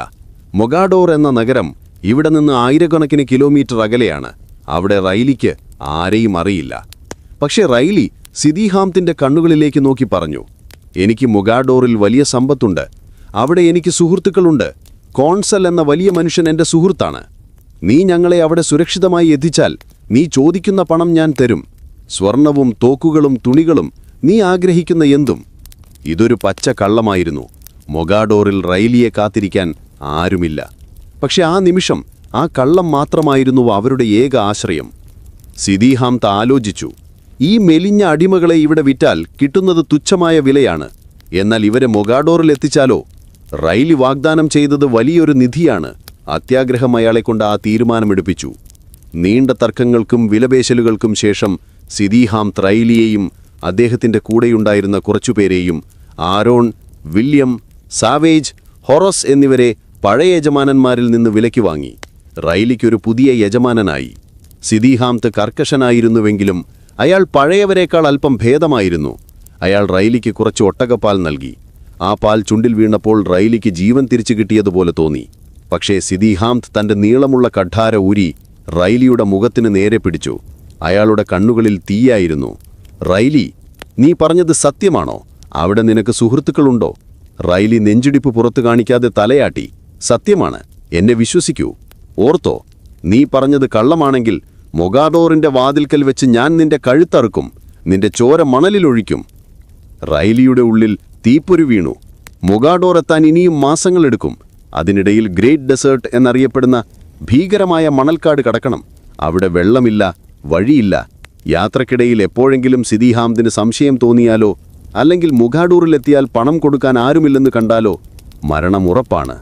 മൊഗാഡോർ എന്ന നഗരം ഇവിടെ നിന്ന് ആയിരക്കണക്കിന് കിലോമീറ്റർ അകലെയാണ്. അവിടെ റൈലിക്ക് ആരെയും അറിയില്ല. പക്ഷേ റൈലി സിദി ഹാംതിന്റെ കണ്ണുകളിലേക്ക് നോക്കി പറഞ്ഞു, എനിക്ക് മൊഗാഡോറിൽ വലിയ സമ്പത്തുണ്ട്. അവിടെ എനിക്ക് സുഹൃത്തുക്കളുണ്ട്. കോൺസൽ എന്ന വലിയ മനുഷ്യൻ എന്റെ സുഹൃത്താണ്. നീ ഞങ്ങളെ അവിടെ സുരക്ഷിതമായി എത്തിച്ചാൽ നീ ചോദിക്കുന്ന പണം ഞാൻ തരും. സ്വർണവും തോക്കുകളും തുണികളും, നീ ആഗ്രഹിക്കുന്ന എന്തും. ഇതൊരു പച്ച കള്ളമായിരുന്നു. മൊഗാഡോറിൽ റൈലിയെ കാത്തിരിക്കാൻ ആരുമില്ല. പക്ഷെ ആ നിമിഷം ആ കള്ളം മാത്രമായിരുന്നു അവരുടെ ഏക ആശ്രയം. സിദി ഹാംത് ആലോചിച്ചു, ഈ മെലിഞ്ഞ അടിമകളെ ഇവിടെ വിറ്റാൽ കിട്ടുന്നത് തുച്ഛമായ വിലയാണ്. എന്നാൽ ഇവരെ മൊഗാഡോറിൽ എത്തിച്ചാലോ? റൈലി വാഗ്ദാനം ചെയ്തത് വലിയൊരു നിധിയാണ്. അത്യാഗ്രഹം അയാളെക്കൊണ്ട് ആ തീരുമാനമെടുപ്പിച്ചു. നീണ്ട തർക്കങ്ങൾക്കും വിലപേശലുകൾക്കും ശേഷം സിദി ഹാംത് റൈലിയെയും അദ്ദേഹത്തിന്റെ കൂടെയുണ്ടായിരുന്ന കുറച്ചുപേരെയും, ആരോൺ, വില്യം, സാവേജ്, ഹൊറസ് എന്നിവരെ പഴയ യജമാനന്മാരിൽ നിന്ന് വിലയ്ക്ക് വാങ്ങി. റൈലിക്കൊരു പുതിയ യജമാനനായി. സിദി ഹാംത് കർക്കശനായിരുന്നുവെങ്കിലും അയാൾ പഴയവരേക്കാൾ അല്പം ഭേദമായിരുന്നു. അയാൾ റൈലിക്ക് കുറച്ച് ഒട്ടകപ്പാൽ നൽകി. ആ പാൽ ചുണ്ടിൽ വീണപ്പോൾ റൈലിക്ക് ജീവൻ തിരിച്ചു കിട്ടിയതുപോലെ തോന്നി. പക്ഷേ സിദി ഹാംത് തന്റെ നീളമുള്ള കഠാര ഊരി റൈലിയുടെ മുഖത്തിന് നേരെ പിടിച്ചു. അയാളുടെ കണ്ണുകളിൽ തീയായിരുന്നു. റൈലി, നീ പറഞ്ഞത് സത്യമാണോ? അവിടെ നിനക്ക് സുഹൃത്തുക്കളുണ്ടോ? റൈലി നെഞ്ചിടിപ്പ് പുറത്തു കാണിക്കാതെ തലയാട്ടി. സത്യമാണ്, എന്നെ വിശ്വസിക്കൂ. ഓർത്തോ, നീ പറഞ്ഞത് കള്ളമാണെങ്കിൽ മൊഗാഡോറിന്റെ വാതിൽക്കൽ വെച്ച് ഞാൻ നിന്റെ കഴുത്തറുക്കും, നിന്റെ ചോര മണലിലൊഴിക്കും. റൈലിയുടെ ഉള്ളിൽ തീപ്പൊരു വീണു. മൊഗാഡോർ എത്താൻ ഇനിയും മാസങ്ങളെടുക്കും. അതിനിടയിൽ ഗ്രേറ്റ് ഡെസേർട്ട് എന്നറിയപ്പെടുന്ന ഭീകരമായ മണൽക്കാട് കടക്കണം. അവിടെ വെള്ളമില്ല, വഴിയില്ല. യാത്രക്കിടയിൽ എപ്പോഴെങ്കിലും സിദി ഹാംതിന് സംശയം തോന്നിയാലോ, അല്ലെങ്കിൽ മൊഗാഡോറിലെത്തിയാൽ പണം കൊടുക്കാൻ ആരുമില്ലെന്ന് കണ്ടാലോ മരണം ഉറപ്പാണ്.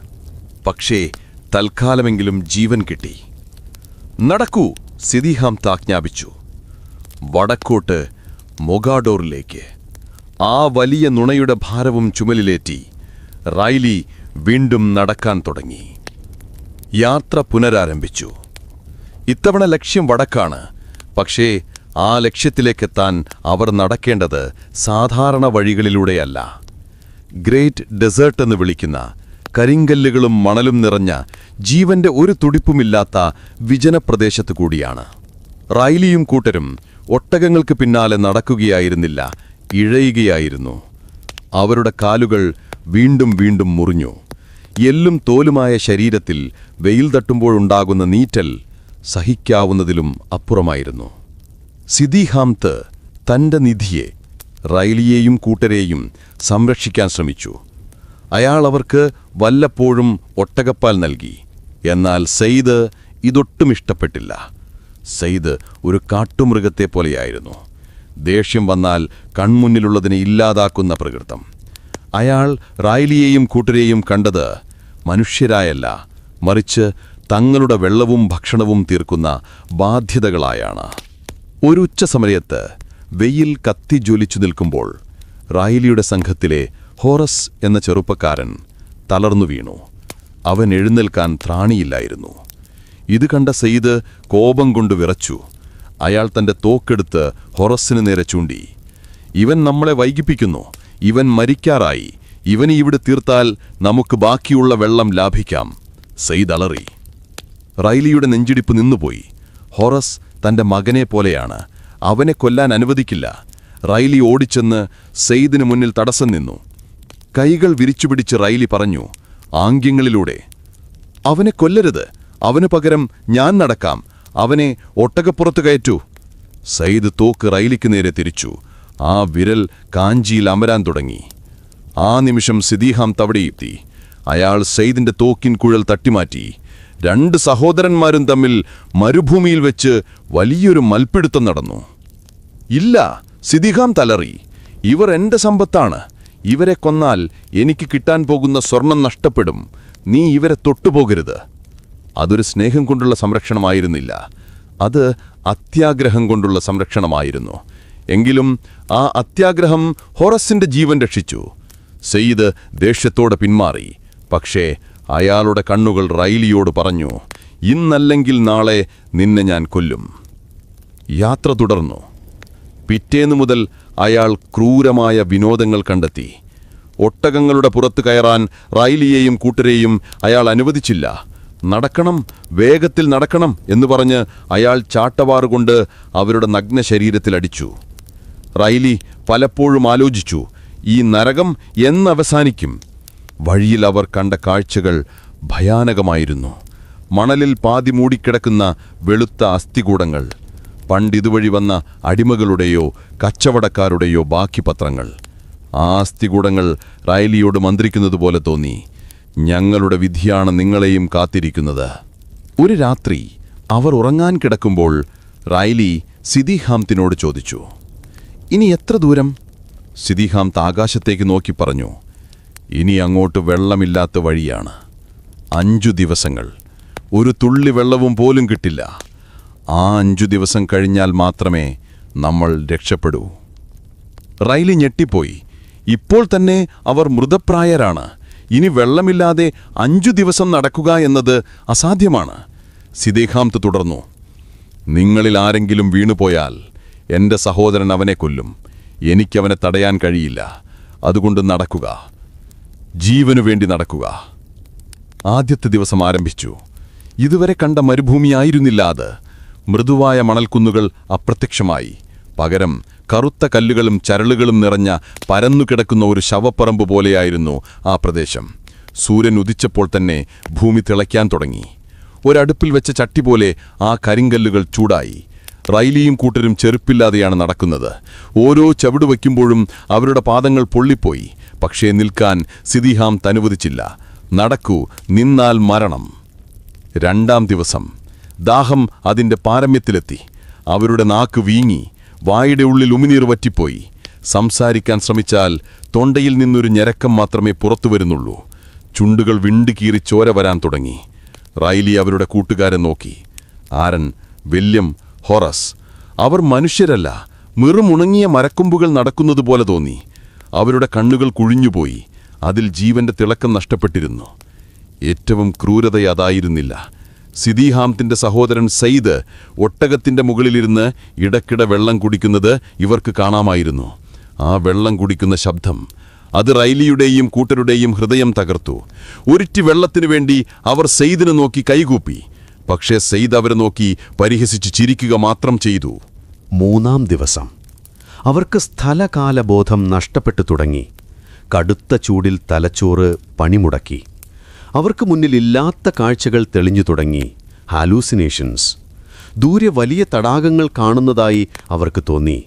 പക്ഷേ തൽക്കാലമെങ്കിലും ജീവൻ കിട്ടി. നടക്കൂ, സിദി ഹാംത് ആജ്ഞാപിച്ചു. വടക്കോട്ട് മൊഗാഡോറിലേക്ക്. ആ വലിയ നുണയുടെ ഭാരവും ചുമലിലേറ്റി റൈലി വീണ്ടും നടക്കാൻ തുടങ്ങി. യാത്ര പുനരാരംഭിച്ചു. ഇത്തവണ ലക്ഷ്യം വടക്കാണ്. പക്ഷേ ആ ലക്ഷ്യത്തിലേക്കെത്താൻ അവർ നടക്കേണ്ടത് സാധാരണ വഴികളിലൂടെയല്ല. ഗ്രേറ്റ് ഡെസേർട്ട് എന്ന് വിളിക്കുന്ന കരിങ്കല്ലുകളും മണലും നിറഞ്ഞ ജീവന്റെ ഒരു തുടിപ്പുമില്ലാത്ത വിജനപ്രദേശത്തു കൂടിയാണ്. റൈലിയും കൂട്ടരും ഒട്ടകങ്ങൾക്ക് പിന്നാലെ നടക്കുകയായിരുന്നില്ല, ഇഴയുകയായിരുന്നു. അവരുടെ കാലുകൾ വീണ്ടും വീണ്ടും മുറിഞ്ഞു. എല്ലും തോലുമായ ശരീരത്തിൽ വെയിൽ തട്ടുമ്പോഴുണ്ടാകുന്ന നീറ്റൽ സഹിക്കാവുന്നതിലും അപ്പുറമായിരുന്നു. സിദി ഹാംത് തന്റെ നിധിയെ, റൈലിയെയും കൂട്ടരെയും സംരക്ഷിക്കാൻ ശ്രമിച്ചു. അയാൾ അവർക്ക് വല്ലപ്പോഴും ഒട്ടകപ്പാൽ നൽകി. എന്നാൽ സെയ്ദ് ഇതൊട്ടും ഇഷ്ടപ്പെട്ടില്ല. സെയ്ദ് ഒരു കാട്ടുമൃഗത്തെ പോലെയായിരുന്നു. ദേഷ്യം വന്നാൽ കൺമുന്നിലുള്ളതിനെ ഇല്ലാതാക്കുന്ന പ്രകൃതം. അയാൾ റൈലിയെയും കൂട്ടരെയും കണ്ടത് മനുഷ്യരായല്ല, മറിച്ച് തങ്ങളുടെ വെള്ളവും ഭക്ഷണവും തീർക്കുന്ന ബാധ്യതകളായാണ്. ഒരു ഉച്ചസമയത്ത് വെയിൽ കത്തിജ്വലിച്ചു നിൽക്കുമ്പോൾ റൈലിയുടെ സംഘത്തിലെ ഹോറസ് എന്ന ചെറുപ്പക്കാരൻ തളർന്നു വീണു. അവൻ എഴുന്നേൽക്കാൻ ത്രാണിയില്ലായിരുന്നു. ഇത് കണ്ട സെയ്ദ് കോപം കൊണ്ട് വിറച്ചു. അയാൾ തന്റെ തോക്കെടുത്ത് ഹൊറസിന് നേരെ ചൂണ്ടി. ഇവൻ നമ്മളെ വൈകിപ്പിക്കുന്നു, ഇവൻ മരിക്കാറായി, ഇവനെ ഇവിടെ തീർത്താൽ നമുക്ക് ബാക്കിയുള്ള വെള്ളം ലാഭിക്കാം. സെയ്ദ് അലറി. റൈലിയുടെ നെഞ്ചിടിപ്പ് നിന്നുപോയി. ഹൊറസ് തന്റെ മകനെ പോലെയാണ്, അവനെ കൊല്ലാൻ അനുവദിക്കില്ല. റൈലി ഓടിച്ചെന്ന് സെയ്ദിന് മുന്നിൽ തടസ്സം നിന്നു. കൈകൾ വിരിച്ചുപിടിച്ച് റൈലി പറഞ്ഞു ആംഗ്യങ്ങളിലൂടെ, അവനെ കൊല്ലരുത്, അവന് പകരം ഞാൻ നടക്കാം, അവനെ ഒട്ടകപ്പുറത്ത് കയറ്റൂ. സെയ്ദ് തോക്ക് റൈലിക്ക് നേരെ തിരിച്ചു. ആ വിരൽ കാഞ്ചിയിൽ അമരാൻ തുടങ്ങി. ആ നിമിഷം സിദീഹാം തവടിയെത്തി. അയാൾ സെയ്ദിന്റെ തോക്കിൻ കുഴൽ തട്ടിമാറ്റി. 2 സഹോദരന്മാരും തമ്മിൽ മരുഭൂമിയിൽ വെച്ച് വലിയൊരു മൽപ്പിടുത്തം നടന്നു. ഇല്ല, സിദീഹാം തലറി. ഇവർ എന്റെ സമ്പത്താണ്. ഇവരെ കൊന്നാൽ എനിക്ക് കിട്ടാൻ പോകുന്ന സ്വർണം നഷ്ടപ്പെടും. നീ ഇവരെ തൊട്ടുപോകരുത്. അതൊരു സ്നേഹം കൊണ്ടുള്ള സംരക്ഷണമായിരുന്നില്ല, അത് അത്യാഗ്രഹം കൊണ്ടുള്ള സംരക്ഷണമായിരുന്നു. എങ്കിലും ആ അത്യാഗ്രഹം ഹൊറസിന്റെ ജീവൻ രക്ഷിച്ചു. സെയ്ദ് ദേഷ്യത്തോടെ പിന്മാറി. പക്ഷേ അയാളുടെ കണ്ണുകൾ റൈലിയോട് പറഞ്ഞു, ഇന്നല്ലെങ്കിൽ നാളെ നിന്നെ ഞാൻ കൊല്ലും. യാത്ര തുടർന്നു. പിറ്റേന്നു മുതൽ അയാൾ ക്രൂരമായ വിനോദങ്ങൾ കണ്ടെത്തി. ഒട്ടകങ്ങളുടെ പുറത്തു കയറാൻ റൈലിയെയും കൂട്ടരെയും അയാൾ അനുവദിച്ചില്ല. നടക്കണം, വേഗത്തിൽ നടക്കണം എന്ന് പറഞ്ഞ് അയാൾ ചാട്ടവാറുകൊണ്ട് അവരുടെ നഗ്ന ശരീരത്തിലടിച്ചു. റൈലി പലപ്പോഴും ആലോചിച്ചു, ഈ നരകം എന്നവസാനിക്കും. വഴിയിൽ അവർ കണ്ട കാഴ്ചകൾ ഭയാനകമായിരുന്നു. മണലിൽ പാതി മൂടിക്കിടക്കുന്ന വെളുത്ത അസ്ഥികൂടങ്ങൾ, പണ്ടിതുവഴി വന്ന അടിമകളുടെയോ കച്ചവടക്കാരുടെയോ ബാക്കി പത്രങ്ങൾ. ആ അസ്ഥികൂടങ്ങൾ റൈലിയോട് മന്ത്രിക്കുന്നതുപോലെ തോന്നി, ഞങ്ങളുടെ വിധിയാണ് നിങ്ങളെയും കാത്തിരിക്കുന്നത്. ഒരു രാത്രി അവർ ഉറങ്ങാൻ കിടക്കുമ്പോൾ റൈലി സിദീഹാംത്തിനോട് ചോദിച്ചു, ഇനി എത്ര ദൂരം? സിദീഹാംത്ത് ആകാശത്തേക്ക് നോക്കി പറഞ്ഞു, ഇനി അങ്ങോട്ട് വെള്ളമില്ലാത്ത വഴിയാണ്. 5 ദിവസങ്ങൾ, ഒരു തുള്ളി വെള്ളവും പോലും കിട്ടില്ല. ആ 5 ദിവസം കഴിഞ്ഞാൽ മാത്രമേ നമ്മൾ രക്ഷപ്പെടൂ. റൈലി ഞെട്ടിപ്പോയി. ഇപ്പോൾ തന്നെ അവർ മൃതപ്രായരാണ്. ഇനി വെള്ളമില്ലാതെ 5 ദിവസം നടക്കുക എന്നത് അസാധ്യമാണ്. സിദീഹാംത്ത് തുടർന്നു, നിങ്ങളിൽ ആരെങ്കിലും വീണുപോയാൽ എന്റെ സഹോദരൻ അവനെ കൊല്ലും. എനിക്കവനെ തടയാൻ കഴിയില്ല. അതുകൊണ്ട് നടക്കുക, ജീവനു വേണ്ടി നടക്കുക. ആദ്യത്തെ ദിവസം ആരംഭിച്ചു. ഇതുവരെ കണ്ട മരുഭൂമിയായിരുന്നില്ല അത്. മൃദുവായ മണൽക്കുന്നുകൾ അപ്രത്യക്ഷമായി. പകരം കറുത്ത കല്ലുകളും ചരളുകളും നിറഞ്ഞ പരന്നുകിടക്കുന്ന ഒരു ശവപ്പറമ്പ് പോലെയായിരുന്നു ആ പ്രദേശം. സൂര്യൻ ഉദിച്ചപ്പോൾ തന്നെ ഭൂമി തിളയ്ക്കാൻ തുടങ്ങി. ഒരടുപ്പിൽ വെച്ച ചട്ടി പോലെ ആ കരിങ്കല്ലുകൾ ചൂടായി. റൈലിയും കൂട്ടരും ചെറുപ്പില്ലാതെയാണ് നടക്കുന്നത്. ഓരോ ചവിട് വയ്ക്കുമ്പോഴും അവരുടെ പാദങ്ങൾ പൊള്ളിപ്പോയി. പക്ഷേ നിൽക്കാൻ സിദീഹാംത്ത് അനുവദിച്ചില്ല. നടക്കൂ, നിന്നാൽ മരണം. 2-ാം ദിവസം ദാഹം അതിന്റെ പാരമ്യത്തിലെത്തി. അവരുടെ നാക്ക് വീങ്ങി, വായുടെ ഉള്ളിൽ ഉമിനീർ വറ്റിപ്പോയി. സംസാരിക്കാൻ ശ്രമിച്ചാൽ തൊണ്ടയിൽ നിന്നൊരു ഞരക്കം മാത്രമേ പുറത്തുവരുന്നുള്ളൂ. ചുണ്ടുകൾ വിണ്ടുകീറി ചോര വരാൻ തുടങ്ങി. റൈലി അവരുടെ കൂട്ടുകാരെ നോക്കി. ആരൻ, വില്യം, ഹൊറസ്. അവർ മനുഷ്യരല്ല, മിറുമുണങ്ങിയ മരക്കൊമ്പുകൾ നടക്കുന്നതുപോലെ തോന്നി. അവരുടെ കണ്ണുകൾ കുഴിഞ്ഞുപോയി. അതിൽ ജീവന്റെ തിളക്കം നഷ്ടപ്പെട്ടിരുന്നു. ഏറ്റവും ക്രൂരത അതായിരുന്നില്ല. സിദീഹാംത്തിന്റെ സഹോദരൻ സെയ്ദ് ഒട്ടകത്തിന്റെ മുകളിലിരുന്ന് ഇടയ്ക്കിടെ വെള്ളം കുടിക്കുന്നത് ഇവർക്ക് കാണാമായിരുന്നു. ആ വെള്ളം കുടിക്കുന്ന ശബ്ദം, അത് റൈലിയുടെയും കൂട്ടരുടെയും ഹൃദയം തകർത്തു. ഒരിറ്റി വെള്ളത്തിനു വേണ്ടി അവർ സെയ്ദിനെ നോക്കി കൈകൂപ്പി. പക്ഷേ സെയ്ദ് അവരെ നോക്കി പരിഹസിച്ച് ചിരിക്കുക മാത്രം ചെയ്തു. 3-ാം ദിവസം അവർക്ക് സ്ഥലകാലബോധം നഷ്ടപ്പെട്ടു തുടങ്ങി. കടുത്ത ചൂടിൽ തലച്ചോറ് പണിമുടക്കി. അവർക്ക് മുന്നിലില്ലാത്ത കാഴ്ചകൾ തെളിഞ്ഞു തുടങ്ങി. ഹാലൂസിനേഷൻസ്. ദൂരെ വലിയ തടാകങ്ങൾ കാണുന്നതായി അവർക്ക് തോന്നി.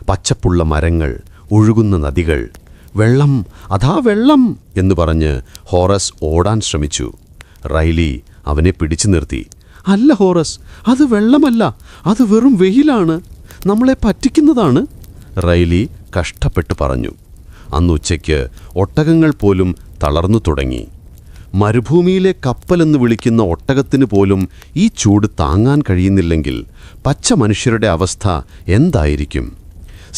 പച്ചപ്പുള്ള മരങ്ങൾ, ഒഴുകുന്ന നദികൾ. വെള്ളം, അതാ വെള്ളം എന്ന് പറഞ്ഞ് ഹോറസ് ഓടാൻ ശ്രമിച്ചു. റൈലി അവനെ പിടിച്ചു നിർത്തി. അല്ല ഹോറസ്, അത് വെള്ളമല്ല, അത് വെറും വെയിലാണ്, നമ്മളെ പറ്റിക്കുന്നതാണ്. റൈലി കഷ്ടപ്പെട്ടു പറഞ്ഞു. അന്നുച്ചയ്ക്ക് ഒട്ടകങ്ങൾ പോലും തളർന്നു തുടങ്ങി. മരുഭൂമിയിലെ കപ്പലെന്ന് വിളിക്കുന്ന ഒട്ടകത്തിന് പോലും ഈ ചൂട് താങ്ങാൻ കഴിയുന്നില്ലെങ്കിൽ പച്ച മനുഷ്യരുടെ അവസ്ഥ എന്തായിരിക്കും?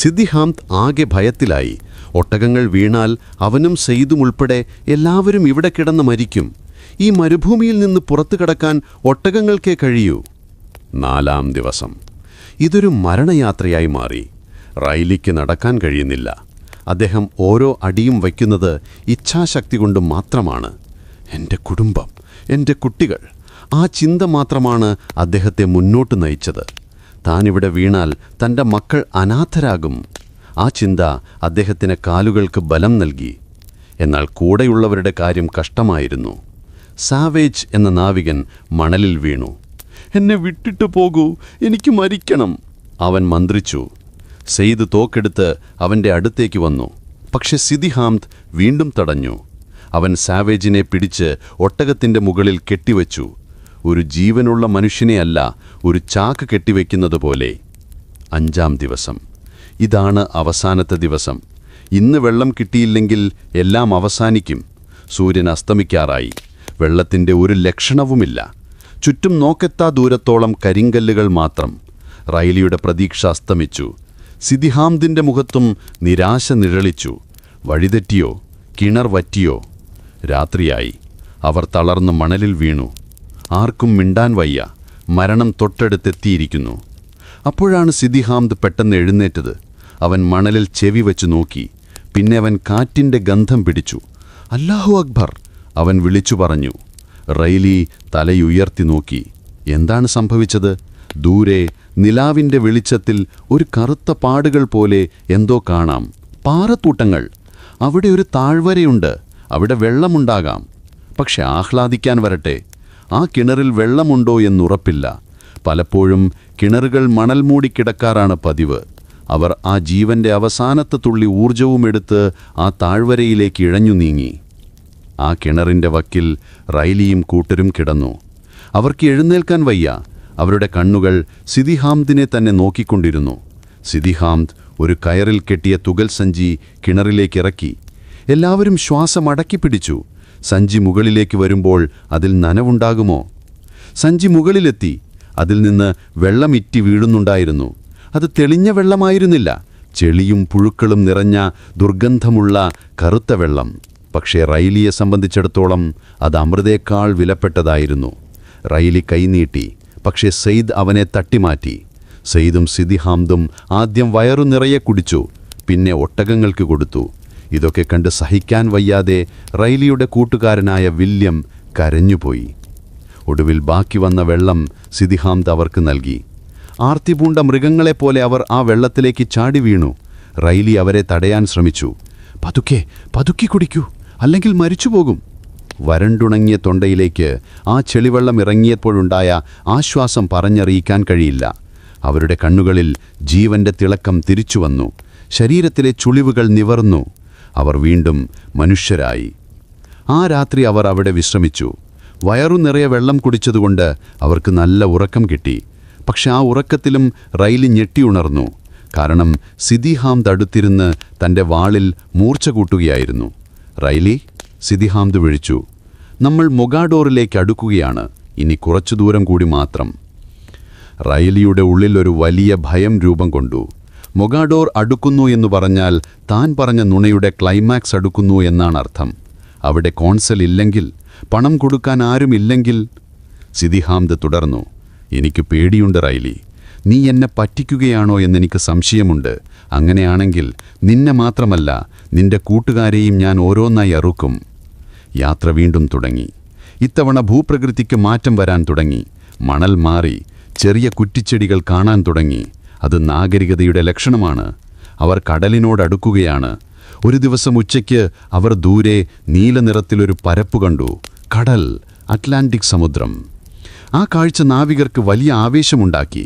സിദ്ദിഹാംത്ത് ആകെ ഭയത്തിലായി. ഒട്ടകങ്ങൾ വീണാൽ അവനും സെയ്ദും ഉൾപ്പെടെ എല്ലാവരും ഇവിടെ കിടന്ന് മരിക്കും. ഈ മരുഭൂമിയിൽ നിന്ന് പുറത്തു കടക്കാൻ ഒട്ടകങ്ങൾക്കേ കഴിയൂ. 4-ാം ദിവസം. ഇതൊരു മരണയാത്രയായി മാറി. റൈലിക്ക് നടക്കാൻ കഴിയുന്നില്ല. അദ്ദേഹം ഓരോ അടിയും വയ്ക്കുന്നത് ഇച്ഛാശക്തി കൊണ്ട് മാത്രമാണ്. എൻ്റെ കുടുംബം, എൻ്റെ കുട്ടികൾ, ആ ചിന്ത മാത്രമാണ് അദ്ദേഹത്തെ മുന്നോട്ട് നയിച്ചത്. താനിവിടെ വീണാൽ തൻ്റെ മക്കൾ അനാഥരാകും. ആ ചിന്ത അദ്ദേഹത്തിന് കാലുകൾക്ക് ബലം നൽകി. എന്നാൽ കൂടെയുള്ളവരുടെ കാര്യം കഷ്ടമായിരുന്നു. സാവേജ് എന്ന നാവികൻ മണലിൽ വീണു. എന്നെ വിട്ടിട്ട് പോകൂ, എനിക്ക് മരിക്കണം, അവൻ മന്ത്രിച്ചു. സെയ്ദ് തോക്കെടുത്ത് അവൻ്റെ അടുത്തേക്ക് വന്നു. പക്ഷെ സിദിഹാംത് വീണ്ടും തടഞ്ഞു. അവൻ സാവേജിനെ പിടിച്ച് ഒട്ടകത്തിൻ്റെ മുകളിൽ കെട്ടിവച്ചു. ഒരു ജീവനുള്ള മനുഷ്യനെയല്ല, ഒരു ചാക്ക് കെട്ടിവെക്കുന്നത് പോലെ. 5-ാം ദിവസം. ഇതാണ് അവസാനത്തെ ദിവസം. ഇന്ന് വെള്ളം കിട്ടിയില്ലെങ്കിൽ എല്ലാം അവസാനിക്കും. സൂര്യൻ അസ്തമിക്കാറായി. വെള്ളത്തിൻ്റെ ഒരു ലക്ഷണവുമില്ല. ചുറ്റും നോക്കെത്താ ദൂരത്തോളം കരിങ്കല്ലുകൾ മാത്രം. റൈലിയുടെ പ്രതീക്ഷ അസ്തമിച്ചു. സിദിഹാംതിൻ്റെ മുഖത്തും നിരാശ നിഴലിച്ചു. വഴിതെറ്റിയോ? കിണർ വറ്റിയോ? രാത്രിയായി. അവർ തളർന്ന് മണലിൽ വീണു. ആർക്കും മിണ്ടാൻ വയ്യ. മരണം തൊട്ടടുത്തെത്തിയിരിക്കുന്നു. അപ്പോഴാണ് സിദിഹാംത് പെട്ടെന്ന് എഴുന്നേറ്റത്. അവൻ മണലിൽ ചെവി വെച്ച് നോക്കി. പിന്നെ അവൻ കാറ്റിൻ്റെ ഗന്ധം പിടിച്ചു. അല്ലാഹു അക്ബർ, അവൻ വിളിച്ചു പറഞ്ഞു. റൈലി തലയുയർത്തി നോക്കി. എന്താണ് സംഭവിച്ചത്? ദൂരെ നിലാവിൻ്റെ വെളിച്ചത്തിൽ ഒരു കറുത്ത പാടുകൾ പോലെ എന്തോ കാണാം. പാറത്തൂട്ടങ്ങൾ. അവിടെ ഒരു താഴ്വരയുണ്ട്. അവിടെ വെള്ളമുണ്ടാകാം. പക്ഷെ ആഹ്ലാദിക്കാൻ വരട്ടെ, ആ കിണറിൽ വെള്ളമുണ്ടോ എന്നുറപ്പില്ല. പലപ്പോഴും കിണറുകൾ മണൽ മൂടിക്കിടക്കാറാണ് പതിവ്. അവർ ആ ജീവന്റെ അവസാനത്തെ തുള്ളി ഊർജവുമെടുത്ത് ആ താഴ്വരയിലേക്ക് ഇഴഞ്ഞു നീങ്ങി. ആ കിണറിൻ്റെ വക്കിൽ റൈലിയും കൂട്ടരും കിടന്നു. അവർക്ക് എഴുന്നേൽക്കാൻ വയ്യ. അവരുടെ കണ്ണുകൾ സിദിഹാംതിനെ തന്നെ നോക്കിക്കൊണ്ടിരുന്നു. സിദിഹാംത് ഒരു കയറിൽ കെട്ടിയ തുകൽ സഞ്ചി കിണറിലേക്കിറക്കി. എല്ലാവരും ശ്വാസം അടക്കിപ്പിടിച്ചു. സഞ്ചി മുകളിലേക്ക് വരുമ്പോൾ അതിൽ നനവുണ്ടാകുമോ? സഞ്ചി മുകളിലെത്തി. അതിൽ നിന്ന് വെള്ളം ഇറ്റി വീഴുന്നുണ്ടായിരുന്നു. അത് തെളിഞ്ഞ വെള്ളമായിരുന്നില്ല. ചെളിയും പുഴുക്കളും നിറഞ്ഞ ദുർഗന്ധമുള്ള കറുത്ത വെള്ളം. പക്ഷേ റൈലിയെ സംബന്ധിച്ചിടത്തോളം അത് അമൃതേക്കാൾ വിലപ്പെട്ടതായിരുന്നു. റൈലി കൈനീട്ടി. പക്ഷേ സെയ്ദ് അവനെ തട്ടിമാറ്റി. സെയ്ദും സിദിഹാംതും ആദ്യം വയറു നിറയെ കുടിച്ചു. പിന്നെ ഒട്ടകങ്ങൾക്ക് കൊടുത്തു. ഇതൊക്കെ കണ്ട് സഹിക്കാൻ വയ്യാതെ റൈലിയുടെ കൂട്ടുകാരനായ വില്യം കരഞ്ഞുപോയി. ഒടുവിൽ ബാക്കി വന്ന വെള്ളം സിദിഹാംത് അവർക്ക് നൽകി. ആർത്തിപൂണ്ട മൃഗങ്ങളെപ്പോലെ അവർ ആ വെള്ളത്തിലേക്ക് ചാടി വീണു. റൈലി അവരെ തടയാൻ ശ്രമിച്ചു. പതുക്കെ പതുക്കി കുടിക്കൂ, അല്ലെങ്കിൽ മരിച്ചുപോകും. വരണ്ടുണങ്ങിയ തൊണ്ടയിലേക്ക് ആ ചെളിവെള്ളം ഇറങ്ങിയപ്പോഴുണ്ടായ ആശ്വാസം പറഞ്ഞറിയിക്കാൻ കഴിയില്ല. അവരുടെ കണ്ണുകളിൽ ജീവന്റെ തിളക്കം തിരിച്ചുവന്നു. ശരീരത്തിലെ ചുളിവുകൾ നിവർന്നു. അവർ വീണ്ടും മനുഷ്യരായി. ആ രാത്രി അവർ അവിടെ വിശ്രമിച്ചു. വയറു നിറയെ വെള്ളം കുടിച്ചതുകൊണ്ട് അവർക്ക് നല്ല ഉറക്കം കിട്ടി. പക്ഷെ ആ ഉറക്കത്തിലും റൈലി ഞെട്ടിയുണർന്നു. കാരണം സിദിഹാംത് അടുത്തിരുന്ന് തൻ്റെ വാളിൽ മൂർച്ച കൂട്ടുകയായിരുന്നു. റൈലി, സിദിഹാംത് വിളിച്ചു. നമ്മൾ മൊഗാഡോറിലേക്ക് അടുക്കുകയാണ്. ഇനി കുറച്ചു ദൂരം കൂടി മാത്രം. റൈലിയുടെ ഉള്ളിൽ ഒരു വലിയ ഭയം രൂപം കൊണ്ടു. മൊഗാഡോർ അടുക്കുന്നു എന്ന് പറഞ്ഞാൽ താൻ പറഞ്ഞ നുണയുടെ ക്ലൈമാക്സ് അടുക്കുന്നു എന്നാണ് അർത്ഥം. അവിടെ കോൺസൽ ഇല്ലെങ്കിൽ, പണം കൊടുക്കാൻ ആരുമില്ലെങ്കിൽ. സിദിഹാംത് തുടർന്നു. എനിക്ക് പേടിയുണ്ട് റൈലി. നീ എന്നെ പറ്റിക്കുകയാണോ എന്നെനിക്ക് സംശയമുണ്ട്. അങ്ങനെയാണെങ്കിൽ നിന്നെ മാത്രമല്ല, നിന്റെ കൂട്ടുകാരെയും ഞാൻ ഓരോന്നായി അറുക്കും. യാത്ര വീണ്ടും തുടങ്ങി. ഇത്തവണ ഭൂപ്രകൃതിക്ക് മാറ്റം വരാൻ തുടങ്ങി. മണൽ മാറി. ചെറിയ കുറ്റിച്ചെടികൾ കാണാൻ തുടങ്ങി. അത് നാഗരികതയുടെ ലക്ഷണമാണ്. അവർ കടലിനോടടുക്കുകയാണ്. ഒരു ദിവസം ഉച്ചയ്ക്ക് അവർ ദൂരെ നീലനിറത്തിലൊരു പരപ്പ് കണ്ടു. കടൽ, അറ്റ്ലാന്റിക് സമുദ്രം. ആ കാഴ്ച നാവികർക്ക് വലിയ ആവേശമുണ്ടാക്കി.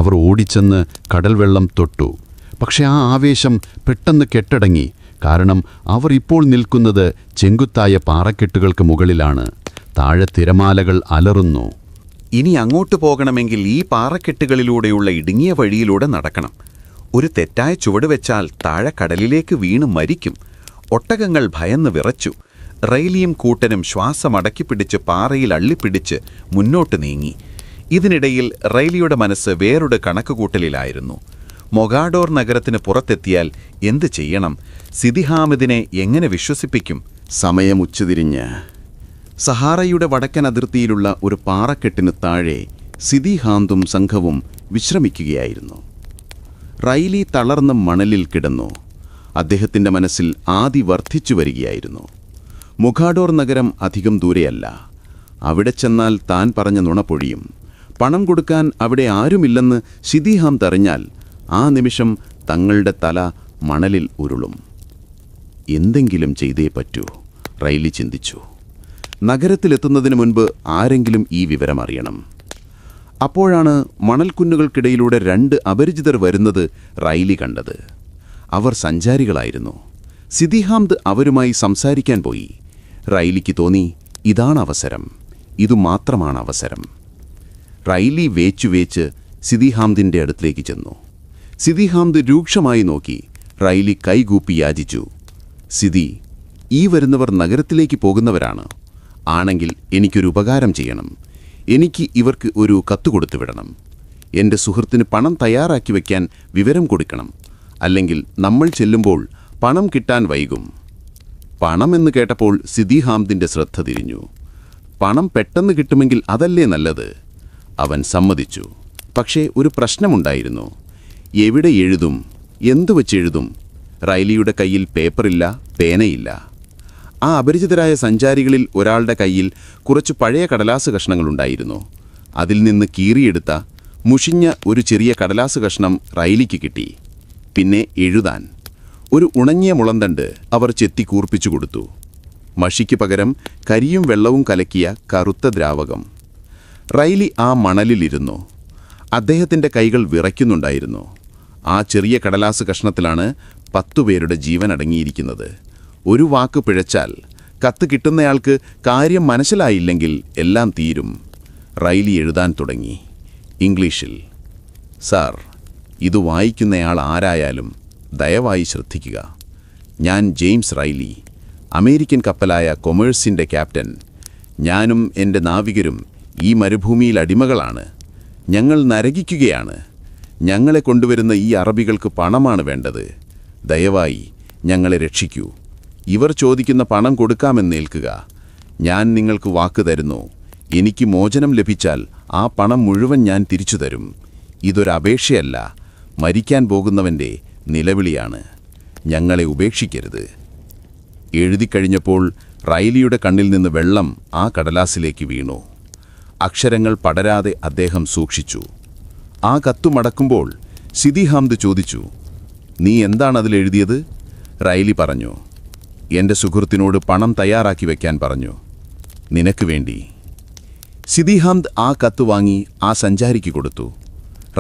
അവർ ഓടിച്ചെന്ന് കടൽവെള്ളം തൊട്ടു. പക്ഷെ ആ ആവേശം പെട്ടെന്ന് കെട്ടടങ്ങി. കാരണം അവർ ഇപ്പോൾ നിൽക്കുന്നത് ചെങ്കുത്തായ പാറക്കെട്ടുകൾക്ക് മുകളിലാണ്. താഴെ തിരമാലകൾ അലറുന്നു. ഇനി അങ്ങോട്ട് പോകണമെങ്കിൽ ഈ പാറക്കെട്ടുകളിലൂടെയുള്ള ഇടുങ്ങിയ വഴിയിലൂടെ നടക്കണം. ഒരു തെറ്റായ ചുവട് വെച്ചാൽ താഴെ കടലിലേക്ക് വീണ് മരിക്കും. ഒട്ടകങ്ങൾ ഭയന്ന് വിറച്ചു. റൈലിയും കൂട്ടനും ശ്വാസമടക്കിപ്പിടിച്ച് പാറയിൽ അള്ളിപ്പിടിച്ച് മുന്നോട്ട് നീങ്ങി. ഇതിനിടയിൽ റൈലിയുടെ മനസ്സ് വേറൊരു കണക്കുകൂട്ടലിലായിരുന്നു. മൊഗാഡോർ നഗരത്തിന് പുറത്തെത്തിയാൽ എന്ത് ചെയ്യണം? സിദി ഹാമിദിനെ എങ്ങനെ വിശ്വസിപ്പിക്കും? സമയം ഉച്ചതിരിഞ്ഞ് സഹാറയുടെ വടക്കൻ അതിർത്തിയിലുള്ള ഒരു പാറക്കെട്ടിന് താഴെ സിദി ഹാന്തും സംഘവും വിശ്രമിക്കുകയായിരുന്നു. റൈലി തളർന്ന മണലിൽ കിടന്നു. അദ്ദേഹത്തിൻ്റെ മനസ്സിൽ ആദി വർദ്ധിച്ചു വരികയായിരുന്നു. മൊഗാഡോർ നഗരം അധികം ദൂരെയല്ല. അവിടെ ചെന്നാൽ താൻ പറഞ്ഞ നുണ പൊഴിയും. പണം കൊടുക്കാൻ അവിടെ ആരുമില്ലെന്ന് സിദി ഹാംദ് അറിഞ്ഞാൽ ആ നിമിഷം തങ്ങളുടെ തല മണലിൽ ഉരുളും. എന്തെങ്കിലും ചെയ്തേ പറ്റൂ, റൈലി ചിന്തിച്ചു. നഗരത്തിലെത്തുന്നതിന് മുൻപ് ആരെങ്കിലും ഈ വിവരം അറിയണം. അപ്പോഴാണ് മണൽക്കുന്നുകൾക്കിടയിലൂടെ 2 അപരിചിതർ വരുന്നത് റൈലി കണ്ടത്. അവർ സഞ്ചാരികളായിരുന്നു. സിദി ഹാംദ് അവരുമായി സംസാരിക്കാൻ പോയി. റൈലിക്ക് തോന്നി, ഇതാണ് അവസരം, ഇതുമാത്രമാണ് അവസരം. റൈലി വേച്ച് സിദി ഹാംദിൻ്റെ അടുത്തേക്ക് ചെന്നു. സിദി ഹാംദ് രൂക്ഷമായി നോക്കി. റൈലി കൈകൂപ്പി യാചിച്ചു, സിദി, ഈ വരുന്നവർ നഗരത്തിലേക്ക് പോകുന്നവരാണ്. ആണെങ്കിൽ എനിക്കൊരു ഉപകാരം ചെയ്യണം. എനിക്ക് ഇവർക്ക് ഒരു കത്ത് കൊടുത്തുവിടണം. എൻ്റെ സുഹൃത്തിന് പണം തയ്യാറാക്കി വയ്ക്കാൻ വിവരം കൊടുക്കണം. അല്ലെങ്കിൽ നമ്മൾ ചെല്ലുമ്പോൾ പണം കിട്ടാൻ വൈകും. പണമെന്ന് കേട്ടപ്പോൾ സിദി ഹാംദിൻ്റെ ശ്രദ്ധ തിരിഞ്ഞു. പണം പെട്ടെന്ന് കിട്ടുമെങ്കിൽ അതല്ലേ നല്ലത്? അവൻ സമ്മതിച്ചു. പക്ഷേ ഒരു പ്രശ്നമുണ്ടായിരുന്നു. എവിടെ എഴുതും? എന്തു വച്ചെഴുതും? റൈലിയുടെ കയ്യിൽ പേപ്പറില്ല, പേനയില്ല. ആ അപരിചിതരായ സഞ്ചാരികളിൽ ഒരാളുടെ കയ്യിൽ കുറച്ച് പഴയ കടലാസ് കഷ്ണങ്ങളുണ്ടായിരുന്നു. അതിൽ നിന്ന് കീറിയെടുത്ത മുഷിഞ്ഞ ഒരു ചെറിയ കടലാസ് കഷ്ണം റൈലിക്ക് കിട്ടി. പിന്നെ എഴുതാൻ ഒരു ഉണങ്ങിയ മുളന്തണ്ട് അവർ ചെത്തി കൂർപ്പിച്ചു കൊടുത്തു. മഷിക്ക് പകരം കരിയും വെള്ളവും കലക്കിയ കറുത്ത ദ്രാവകം. റൈലി ആ മണലിലിരുന്നു. അദ്ദേഹത്തിൻ്റെ കൈകൾ വിറയ്ക്കുന്നുണ്ടായിരുന്നു. ആ ചെറിയ കടലാസ് കഷ്ണത്തിലാണ് 10 പേരുടെ ജീവൻ അടങ്ങിയിരിക്കുന്നത്. ഒരു വാക്ക് പിഴച്ചാൽ, കത്ത് കിട്ടുന്നയാൾക്ക് കാര്യം മനസ്സിലായില്ലെങ്കിൽ എല്ലാം തീരും. റൈലി എഴുതാൻ തുടങ്ങി. ഇംഗ്ലീഷിൽ, സാർ, ഇത് വായിക്കുന്നയാൾ ആരായാലും ദയവായി ശ്രദ്ധിക്കുക. ഞാൻ ജെയിംസ് റൈലി, അമേരിക്കൻ കപ്പലായ കൊമേഴ്സിൻ്റെ ക്യാപ്റ്റൻ. ഞാനും എൻ്റെ നാവികരും ഈ മരുഭൂമിയിൽ അടിമകളാണ്. ഞങ്ങൾ നരകിക്കുകയാണ്. ഞങ്ങളെ കൊണ്ടുവരുന്ന ഈ അറബികൾക്ക് പണമാണ് വേണ്ടത്. ദയവായി ഞങ്ങളെ രക്ഷിക്കൂ. ഇവർ ചോദിക്കുന്ന പണം കൊടുക്കാമെന്നേൽക്കുക. ഞാൻ നിങ്ങൾക്ക് വാക്ക് തരുന്നു. എനിക്ക് മോചനം ലഭിച്ചാൽ ആ പണം മുഴുവൻ ഞാൻ തിരിച്ചു തരും. ഇതൊരപേക്ഷയല്ല, മരിക്കാൻ പോകുന്നവൻ്റെ നിലവിളിയാണ്. ഞങ്ങളെ ഉപേക്ഷിക്കരുത്. എഴുതിക്കഴിഞ്ഞപ്പോൾ റൈലിയുടെ കണ്ണിൽ നിന്ന് വെള്ളം ആ കടലാസിലേക്ക് വീണു. അക്ഷരങ്ങൾ പടരാതെ അദ്ദേഹം സൂക്ഷിച്ചു. ആ കത്തു മടക്കുമ്പോൾ സിദി ഹാംദ് ചോദിച്ചു, നീ എന്താണ് അതിലെഴുതിയത്? റൈലി പറഞ്ഞു, എൻ്റെ സുഹൃത്തിനോട് പണം തയ്യാറാക്കി വയ്ക്കാൻ പറഞ്ഞു. നിനക്ക് വേണ്ടി. സിദി ഹാംദ് ആ കത്ത് വാങ്ങി ആ സഞ്ചാരിക്ക് കൊടുത്തു.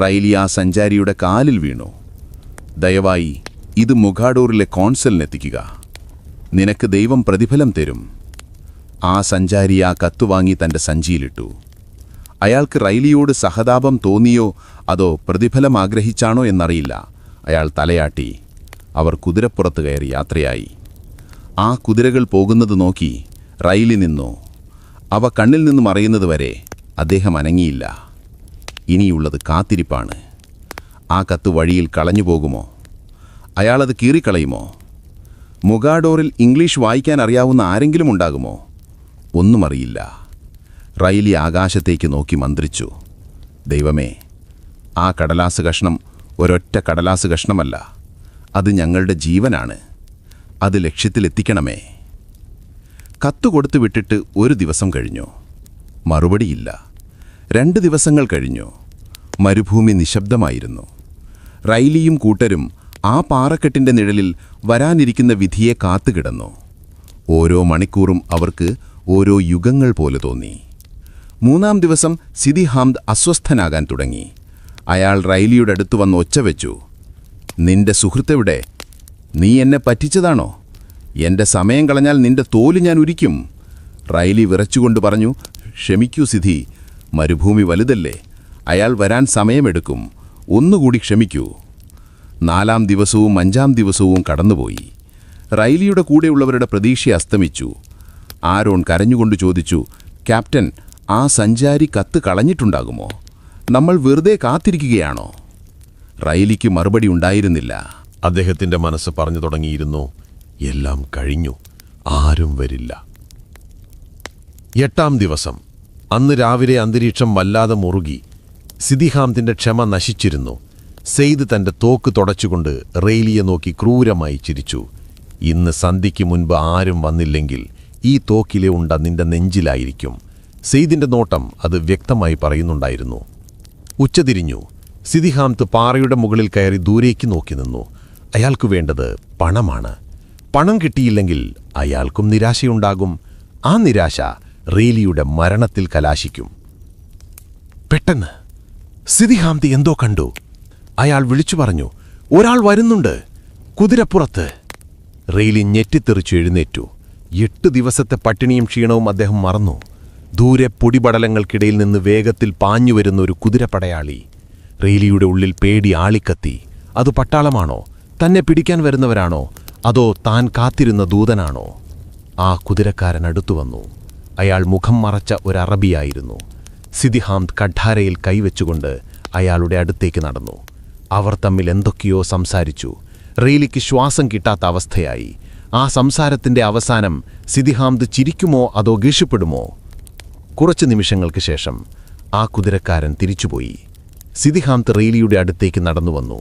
റൈലി ആ സഞ്ചാരിയുടെ കാലിൽ വീണു. ദയവായി ഇത് മൊഗാഡോറിലെ കോൺസലിനെത്തിക്കുക. നിനക്ക് ദൈവം പ്രതിഫലം തരും. ആ സഞ്ചാരി ആ കത്ത് വാങ്ങി തൻ്റെ സഞ്ചിയിലിട്ടു. അയാൾക്ക് റൈലിയോട് സഹതാപം തോന്നിയോ അതോ പ്രതിഫലം ആഗ്രഹിച്ചാണോ എന്നറിയില്ല. അയാൾ തലയാട്ടി. അവർ കുതിരപ്പുറത്ത് കയറി യാത്രയായി. ആ കുതിരകൾ പോകുന്നത് നോക്കി റൈലി നിന്നു. അവ കണ്ണിൽ നിന്ന് മറയുന്നതുവരെ അദ്ദേഹം അനങ്ങിയില്ല. ഇനിയുള്ളത് കാത്തിരിപ്പാണ്. ആ കത്ത് വഴിയിൽ കളഞ്ഞു പോകുമോ? അയാളത് കീറിക്കളയുമോ? മൊഗാഡോറിൽ ഇംഗ്ലീഷ് വായിക്കാൻ അറിയാവുന്ന ആരെങ്കിലും ഉണ്ടാകുമോ? ഒന്നും അറിയില്ല. റൈലി ആകാശത്തേക്ക് നോക്കി മന്ത്രിച്ചു, ദൈവമേ, ആ കടലാസ് കഷ്ണം ഒരൊറ്റ കടലാസ് കഷ്ണമല്ല, അത് ഞങ്ങളുടെ ജീവനാണ്. അത് ലക്ഷ്യത്തിലെത്തിക്കണമേ. കത്ത് കൊടുത്തു വിട്ടിട്ട് 1 ദിവസം കഴിഞ്ഞു. മറുപടിയില്ല. 2 ദിവസങ്ങൾ കഴിഞ്ഞു. മരുഭൂമി നിശബ്ദമായിരുന്നു. റൈലിയും കൂട്ടരും ആ പാറക്കെട്ടിൻ്റെ നിഴലിൽ വരാനിരിക്കുന്ന വിധിയെ കാത്തുകിടന്നു. ഓരോ മണിക്കൂറും അവർക്ക് ഓരോ യുഗങ്ങൾ പോലെ തോന്നി. 3-ാം ദിവസം സിദി ഹാംദ് അസ്വസ്ഥനാകാൻ തുടങ്ങി. അയാൾ റൈലിയുടെ അടുത്ത് വന്ന് ഒച്ച വെച്ചു, നിന്റെ സുഹൃത്തെവിടെ? നീ എന്നെ പറ്റിച്ചതാണോ? എൻ്റെ സമയം കളഞ്ഞാൽ നിന്റെ തോല് ഞാൻ ഉരിക്കും. റൈലി വിറച്ചുകൊണ്ട് പറഞ്ഞു, ക്ഷമിക്കൂ സിദി, മരുഭൂമി വലുതല്ലേ, അയാൾ വരാൻ സമയമെടുക്കും. ഒന്നുകൂടി ക്ഷമിക്കൂ. 4-ാം ദിവസവും 5-ാം ദിവസവും കടന്നുപോയി. റൈലിയുടെ കൂടെയുള്ളവരുടെ പ്രതീക്ഷ അസ്തമിച്ചു. ആരോൺ കരഞ്ഞുകൊണ്ട് ചോദിച്ചു, ക്യാപ്റ്റൻ, ആ സഞ്ചാരി കത്ത് കളഞ്ഞിട്ടുണ്ടാകുമോ? നമ്മൾ വെറുതെ കാത്തിരിക്കുകയാണോ? റൈലിക്ക് മറുപടി ഉണ്ടായിരുന്നില്ല. അദ്ദേഹത്തിന്റെ മനസ്സ് പറഞ്ഞു തുടങ്ങിയിരുന്നു, എല്ലാം കഴിഞ്ഞു, ആരും വരില്ല. 8-ാം ദിവസം. അന്ന് രാവിലെ അന്തരീക്ഷം വല്ലാതെ മുറുകി. സിദിഹാംത്തിന്റെ ക്ഷമ നശിച്ചിരുന്നു. സെയ്ദ് തന്റെ തോക്ക് തുടച്ചുകൊണ്ട് റെയിലിയെ നോക്കി ക്രൂരമായി ചിരിച്ചു. ഇന്ന് സന്ധ്യയ്ക്ക് മുൻപ് ആരും വന്നില്ലെങ്കിൽ ഈ തോക്കിലെ ഉണ്ട നിന്റെ നെഞ്ചിലായിരിക്കും. സെയ്ദിന്റെ നോട്ടം അത് വ്യക്തമായി പറയുന്നുണ്ടായിരുന്നു. ഉച്ചതിരിഞ്ഞു. സിദിഹാംത് പാറയുടെ മുകളിൽ കയറി ദൂരേക്ക് നോക്കി നിന്നു. അയാൾക്ക് വേണ്ടത് പണമാണ്. പണം കിട്ടിയില്ലെങ്കിൽ അയാൾക്കും നിരാശയുണ്ടാകും. ആ നിരാശ റെയിലിയുടെ മരണത്തിൽ കലാശിക്കും. പെട്ടെന്ന് സിദിഹാംത് എന്തോ കണ്ടു. അയാൾ വിളിച്ചു പറഞ്ഞു, ഒരാൾ വരുന്നുണ്ട്, കുതിരപ്പുറത്ത്. റെയിലി ഞെട്ടിത്തെറിച്ചു എഴുന്നേറ്റു. 8 ദിവസത്തെ പട്ടിണിയും ക്ഷീണവും അദ്ദേഹം മറന്നു. ദൂരെ പൊടിപടലങ്ങൾക്കിടയിൽ നിന്ന് വേഗത്തിൽ പാഞ്ഞുവരുന്ന ഒരു കുതിരപ്പടയാളി. റെയിലിയുടെ ഉള്ളിൽ പേടി ആളിക്കത്തി. അത് പട്ടാളമാണോ? തന്നെ പിടിക്കാൻ വരുന്നവരാണോ? അതോ താൻ കാത്തിരുന്ന ദൂതനാണോ? ആ കുതിരക്കാരൻ അടുത്തുവന്നു. അയാൾ മുഖം മറച്ച ഒരു അറബിയായിരുന്നു. സിദിഹാംത് കഠാരയിൽ കൈവച്ചുകൊണ്ട് അയാളുടെ അടുത്തേക്ക് നടന്നു. അവർ തമ്മിൽ എന്തൊക്കെയോ സംസാരിച്ചു. റെയിലിക്ക് ശ്വാസം കിട്ടാത്ത അവസ്ഥയായി. ആ സംസാരത്തിന്റെ അവസാനം സിദിഹാംത് ചിരിക്കുമോ അതോ ഗീഷപ്പെടുമോ? കുറച്ച് നിമിഷങ്ങൾക്ക് ശേഷം ആ കുതിരക്കാരൻ തിരിച്ചുപോയി. സിദിഹാംത് റെയിലിയുടെ അടുത്തേക്ക് നടന്നുവന്നു.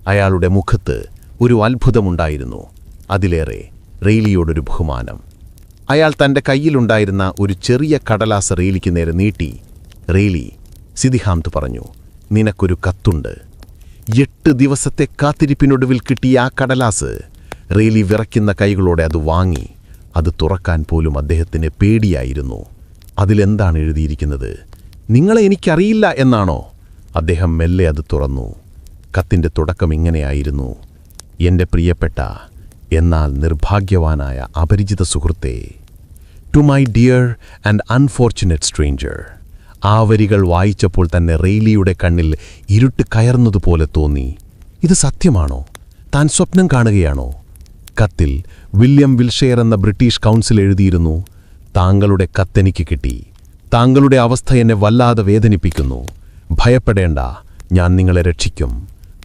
അയാളുടെ മുഖത്ത് ഒരു അത്ഭുതമുണ്ടായിരുന്നു. അതിലേറെ റെയിലിയോടൊരു ബഹുമാനം. അയാൾ തന്റെ കയ്യിലുണ്ടായിരുന്ന ഒരു ചെറിയ കടലാസ് റെയിലിക്ക് നേരെ നീട്ടി. റെയിലി, സിദിഹാംത് പറഞ്ഞു, നിനക്കൊരു കത്തുണ്ട്. 8 ദിവസത്തെ കാത്തിരിപ്പിനൊടുവിൽ കിട്ടിയ ആ കടലാസ്. റെയിലി വിറയ്ക്കുന്ന കൈകളോടെ അത് വാങ്ങി. അത് തുറക്കാൻ പോലും അദ്ദേഹത്തിന് പേടിയായിരുന്നു. അതിലെന്താണ് എഴുതിയിരിക്കുന്നത്? നിങ്ങളെ എനിക്കറിയില്ല എന്നാണോ? അദ്ദേഹം മെല്ലെ അത് തുറന്നു. കത്തിന്റെ തുടക്കം ഇങ്ങനെയായിരുന്നു: എന്റെ പ്രിയപ്പെട്ട എന്നാൽ നിർഭാഗ്യവാനായ അപരിചിത സുഹൃത്തേ, to my dear and unfortunate stranger. ആ വരികൾ വായിച്ചപ്പോൾ തന്നെ റെയിലിയുടെ കണ്ണിൽ ഇരുട്ട് കയർന്നതുപോലെ തോന്നി. ഇത് സത്യമാണോ? താൻ സ്വപ്നം കാണുകയാണോ? കത്തിൽ വില്യം വിൽഷെയർ എന്ന ബ്രിട്ടീഷ് കൗൺസിൽ എഴുതിയിരുന്നു: താങ്കളുടെ കത്തെനിക്ക് കിട്ടി. താങ്കളുടെ അവസ്ഥ എന്നെ വല്ലാതെ വേദനിപ്പിക്കുന്നു. ഭയപ്പെടേണ്ട, ഞാൻ നിങ്ങളെ രക്ഷിക്കും.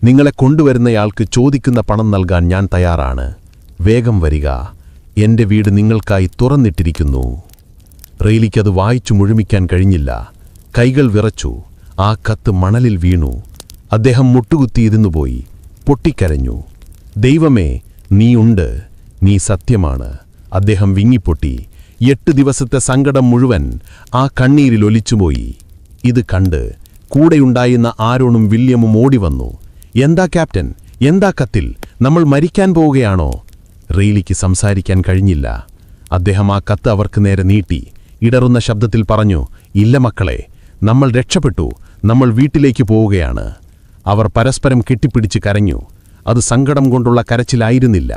നിങ്ങളെ കൊണ്ടുവരുന്നയാൾക്ക് ചോദിക്കുന്ന പണം നൽകാൻ ഞാൻ തയ്യാറാണ്. വേഗം വരിക. എന്റെ വീട് നിങ്ങൾക്കായി തുറന്നിട്ടിരിക്കുന്നു. റെയിലിക്കത് വായിച്ചു മുഴുമിക്കാൻ കഴിഞ്ഞില്ല. കൈകൾ വിറച്ചു. ആ കത്ത് മണലിൽ വീണു. അദ്ദേഹം മുട്ടുകുത്തിയിരുന്നുപോയി. പൊട്ടിക്കരഞ്ഞു. ദൈവമേ, നീ ഉണ്ട്, നീ സത്യമാണ്. അദ്ദേഹം വിങ്ങിപ്പൊട്ടി. 8 ദിവസത്തെ സങ്കടം മുഴുവൻ ആ കണ്ണീരിൽ ഒലിച്ചുപോയി. ഇത് കണ്ട് കൂടെയുണ്ടായിരുന്ന ആരോണും വില്യമും ഓടിവന്നു. എന്താ ക്യാപ്റ്റൻ, എന്താ കത്തിൽ? നമ്മൾ മരിക്കാൻ പോവുകയാണോ? റെയിലിക്ക് സംസാരിക്കാൻ കഴിഞ്ഞില്ല. അദ്ദേഹം ആ കത്ത് അവർക്ക് നേരെ നീട്ടി. ഇടറുന്ന ശബ്ദത്തിൽ പറഞ്ഞു, ഇല്ല മക്കളെ, നമ്മൾ രക്ഷപ്പെട്ടു. നമ്മൾ വീട്ടിലേക്ക് പോവുകയാണ്. അവർ പരസ്പരം കെട്ടിപ്പിടിച്ച് കരഞ്ഞു. അത് സങ്കടം കൊണ്ടുള്ള കരച്ചിലായിരുന്നില്ല.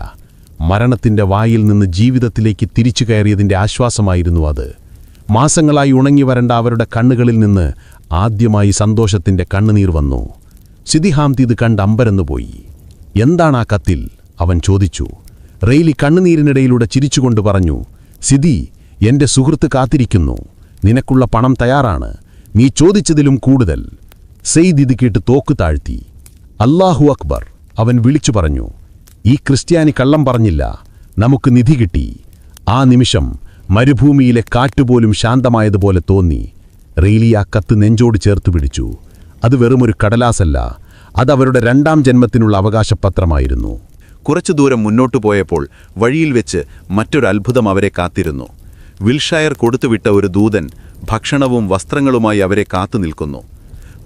മരണത്തിന്റെ വായിൽ നിന്ന് ജീവിതത്തിലേക്ക് തിരിച്ചു കയറിയതിന്റെ ആശ്വാസമായിരുന്നു അത്. മാസങ്ങളായി ഉണങ്ങി വരേണ്ട അവരുടെ കണ്ണുകളിൽ നിന്ന് ആദ്യമായി സന്തോഷത്തിന്റെ കണ്ണുനീർ വന്നു. സിദിഹാംത് ഇത് കണ്ട് അമ്പരന്നുപോയി. എന്താണ് ആ കത്തിൽ? അവൻ ചോദിച്ചു. റെയിലി കണ്ണുനീരിനിടയിലൂടെ ചിരിച്ചുകൊണ്ട് പറഞ്ഞു, സിദി, എന്റെ സുഹൃത്ത് കാത്തിരിക്കുന്നു. നിനക്കുള്ള പണം തയ്യാറാണ്. നീ ചോദിച്ചതിലും കൂടുതൽ. സെയ്ദ് ഇത് കേട്ട് തോക്ക് താഴ്ത്തി. അല്ലാഹു അക്ബർ, അവൻ വിളിച്ചു പറഞ്ഞു. ഈ ക്രിസ്ത്യാനി കള്ളം പറഞ്ഞില്ല. നമുക്ക് നിധി കിട്ടി. ആ നിമിഷം മരുഭൂമിയിലെ കാറ്റുപോലും ശാന്തമായതുപോലെ തോന്നി. റെയിലി ആ കത്ത് നെഞ്ചോട് ചേർത്ത് പിടിച്ചു. അത് വെറുമൊരു കടലാസല്ല, അതവരുടെ 2ാം ജന്മത്തിനുള്ള അവകാശപത്രമായിരുന്നു. കുറച്ചു ദൂരം മുന്നോട്ടു പോയപ്പോൾ വഴിയിൽ വെച്ച് മറ്റൊരു അത്ഭുതം അവരെ കാത്തിരുന്നു. വിൽഷയർ കൊടുത്തുവിട്ട ഒരു ദൂതൻ ഭക്ഷണവും വസ്ത്രങ്ങളുമായി അവരെ കാത്തുനിൽക്കുന്നു.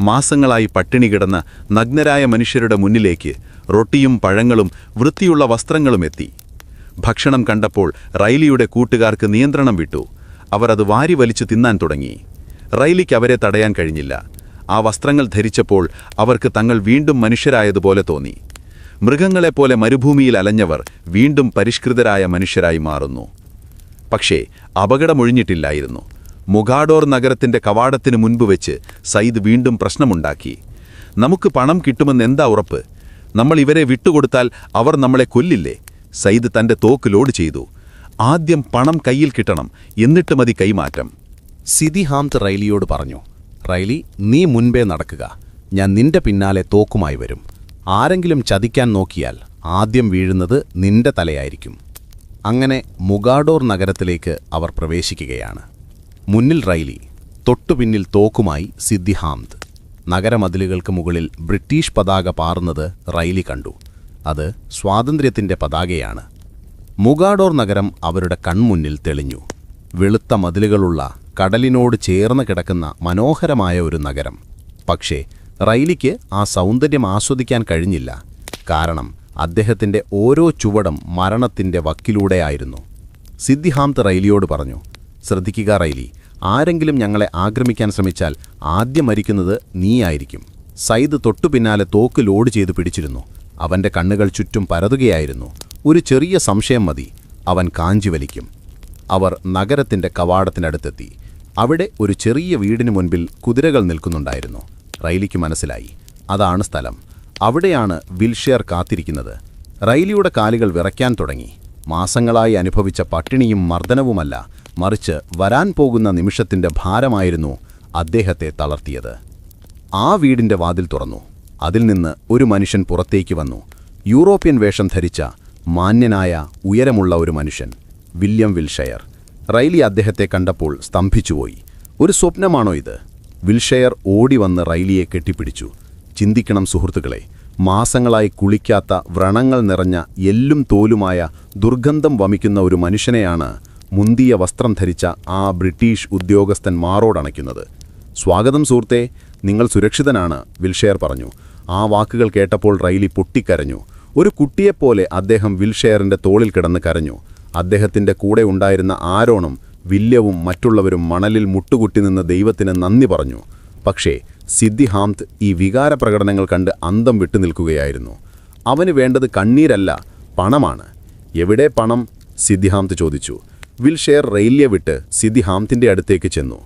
മാസങ്ങളായി പട്ടിണി കിടന്ന നഗ്നരായ മനുഷ്യരുടെ മുന്നിലേക്ക് റൊട്ടിയും പഴങ്ങളും വൃത്തിയുള്ള വസ്ത്രങ്ങളും എത്തി. ഭക്ഷണം കണ്ടപ്പോൾ റൈലിയുടെ കൂട്ടുകാർക്ക് നിയന്ത്രണം വിട്ടു. അവർ അത് വാരി വലിച്ചു തിന്നാൻ തുടങ്ങി. റൈലിക്ക് അവരെ തടയാൻ കഴിഞ്ഞില്ല. ആ വസ്ത്രങ്ങൾ ധരിച്ചപ്പോൾ അവർക്ക് തങ്ങൾ വീണ്ടും മനുഷ്യരായതുപോലെ തോന്നി. മൃഗങ്ങളെപ്പോലെ മരുഭൂമിയിൽ അലഞ്ഞവർ വീണ്ടും പരിഷ്കൃതരായ മനുഷ്യരായി മാറുന്നു. പക്ഷേ അപകടമൊഴിഞ്ഞിട്ടില്ലായിരുന്നു. മുഗാഡോർ നഗരത്തിന്റെ കവാടത്തിനു മുൻപ് വെച്ച് സയ്യിദ് വീണ്ടും പ്രശ്നമുണ്ടാക്കി. നമുക്ക് പണം കിട്ടുമെന്നെന്താ ഉറപ്പ്? നമ്മൾ ഇവരെ വിട്ടുകൊടുത്താൽ അവർ നമ്മളെ കൊല്ലില്ലേ? സയ്യിദ് തന്റെ തോക്ക് ലോഡ് ചെയ്തു. ആദ്യം പണം കയ്യിൽ കിട്ടണം, എന്നിട്ട് മതി കൈമാറ്റം. സിദിഹാംത് റൈലിയോട് പറഞ്ഞു, റൈലി, നീ മുൻപേ നടക്കുക. ഞാൻ നിന്റെ പിന്നാലെ തോക്കുമായി വരും. ആരെങ്കിലും ചതിക്കാൻ നോക്കിയാൽ ആദ്യം വീഴുന്നത് നിന്റെ തലയായിരിക്കും. അങ്ങനെ മുഗാഡോർ നഗരത്തിലേക്ക് അവർ പ്രവേശിക്കുകയാണ്. മുന്നിൽ റൈലി, തൊട്ടുപിന്നിൽ തോക്കുമായി സിദ്ദി ഹാംദ്. നഗരമതിലുകൾക്ക് മുകളിൽ ബ്രിട്ടീഷ് പതാക പാറുന്നത് റൈലി കണ്ടു. അത് സ്വാതന്ത്ര്യത്തിൻ്റെ പതാകയാണ്. മുഗാഡോർ നഗരം അവരുടെ കൺമുന്നിൽ തെളിഞ്ഞു. വെളുത്ത മതിലുകളുള്ള, കടലിനോട് ചേർന്ന് കിടക്കുന്ന മനോഹരമായ ഒരു നഗരം. പക്ഷേ റൈലിക്ക് ആ സൗന്ദര്യം ആസ്വദിക്കാൻ കഴിഞ്ഞില്ല. കാരണം അദ്ദേഹത്തിൻ്റെ ഓരോ ചുവടും മരണത്തിൻ്റെ വക്കിലൂടെയായിരുന്നു. സിദ്ദി ഹാംദ് റൈലിയോട് പറഞ്ഞു, ശ്രദ്ധിക്കുക റൈലി, ആരെങ്കിലും ഞങ്ങളെ ആക്രമിക്കാൻ ശ്രമിച്ചാൽ ആദ്യം മരിക്കുന്നത് നീയായിരിക്കും. സയ്യിദ് തൊട്ടുപിന്നാലെ തോക്ക് ലോഡ് ചെയ്ത് പിടിച്ചിരുന്നു. അവൻ്റെ കണ്ണുകൾ ചുറ്റും പരതുകയായിരുന്നു. ഒരു ചെറിയ സംശയം മതി, അവൻ കാഞ്ചി വലിക്കും. അവർ നഗരത്തിൻ്റെ കവാടത്തിനടുത്തെത്തി. അവിടെ ഒരു ചെറിയ വീടിന് മുൻപിൽ കുതിരകൾ നിൽക്കുന്നുണ്ടായിരുന്നു. റൈലിക്ക് മനസ്സിലായി, അതാണ് സ്ഥലം. അവിടെയാണ് വിൽഷെയർ കാത്തിരിക്കുന്നത്. റൈലിയുടെ കാലുകൾ വിറയ്ക്കാൻ തുടങ്ങി. മാസങ്ങളായി അനുഭവിച്ച പട്ടിണിയും മർദ്ദനവുമല്ല, മറിച്ച് വരാൻ പോകുന്ന നിമിഷത്തിൻ്റെ ഭാരമായിരുന്നു അദ്ദേഹത്തെ തളർത്തിയത്. ആ വീടിൻ്റെ വാതിൽ തുറന്നു. അതിൽ നിന്ന് ഒരു മനുഷ്യൻ പുറത്തേക്ക് വന്നു. യൂറോപ്യൻ വേഷം ധരിച്ച മാന്യനായ ഉയരമുള്ള ഒരു മനുഷ്യൻ, വില്യം വിൽഷെയർ. റൈലി അദ്ദേഹത്തെ കണ്ടപ്പോൾ സ്തംഭിച്ചുപോയി. ഒരു സ്വപ്നമാണോ ഇത്? വിൽഷെയർ ഓടി വന്ന് റൈലിയെ കെട്ടിപ്പിടിച്ചു. ചിന്തിക്കണം സുഹൃത്തുക്കളെ, മാസങ്ങളായി കുളിക്കാത്ത, വ്രണങ്ങൾ നിറഞ്ഞ, എല്ലും തോലുമായ, ദുർഗന്ധം വമിക്കുന്ന ഒരു മനുഷ്യനെയാണ് മുന്തിയ വസ്ത്രം ധരിച്ച ആ ബ്രിട്ടീഷ് ഉദ്യോഗസ്ഥൻ മാറോടണയ്ക്കുന്നത്. സ്വാഗതം സുഹൃത്തെ, നിങ്ങൾ സുരക്ഷിതനാണ്, വിൽഷെയർ പറഞ്ഞു. ആ വാക്കുകൾ കേട്ടപ്പോൾ റൈലി പൊട്ടിക്കരഞ്ഞു. ഒരു കുട്ടിയെപ്പോലെ അദ്ദേഹം വിൽഷെയറിൻ്റെ തോളിൽ കിടന്ന് കരഞ്ഞു. അദ്ദേഹത്തിൻ്റെ കൂടെ ഉണ്ടായിരുന്ന ആരോണും വില്യവും മറ്റുള്ളവരും മണലിൽ മുട്ടുകുട്ടി നിന്ന് ദൈവത്തിന് നന്ദി പറഞ്ഞു. പക്ഷേ സിദ്ദി ഹാംദ് ഈ വികാരപ്രകടനങ്ങൾ കണ്ട് അന്തം വിട്ടു നിൽക്കുകയായിരുന്നു. അവന് വേണ്ടത് കണ്ണീരല്ല, പണമാണ്. എവിടെ പണം? സിദ്ദി ഹാംദ് ചോദിച്ചു. വിൽഷെയർ റെയിലിയെ വിട്ട് സിദ്ദി ഹാംദിൻ്റെ അടുത്തേക്ക് ചെന്നു.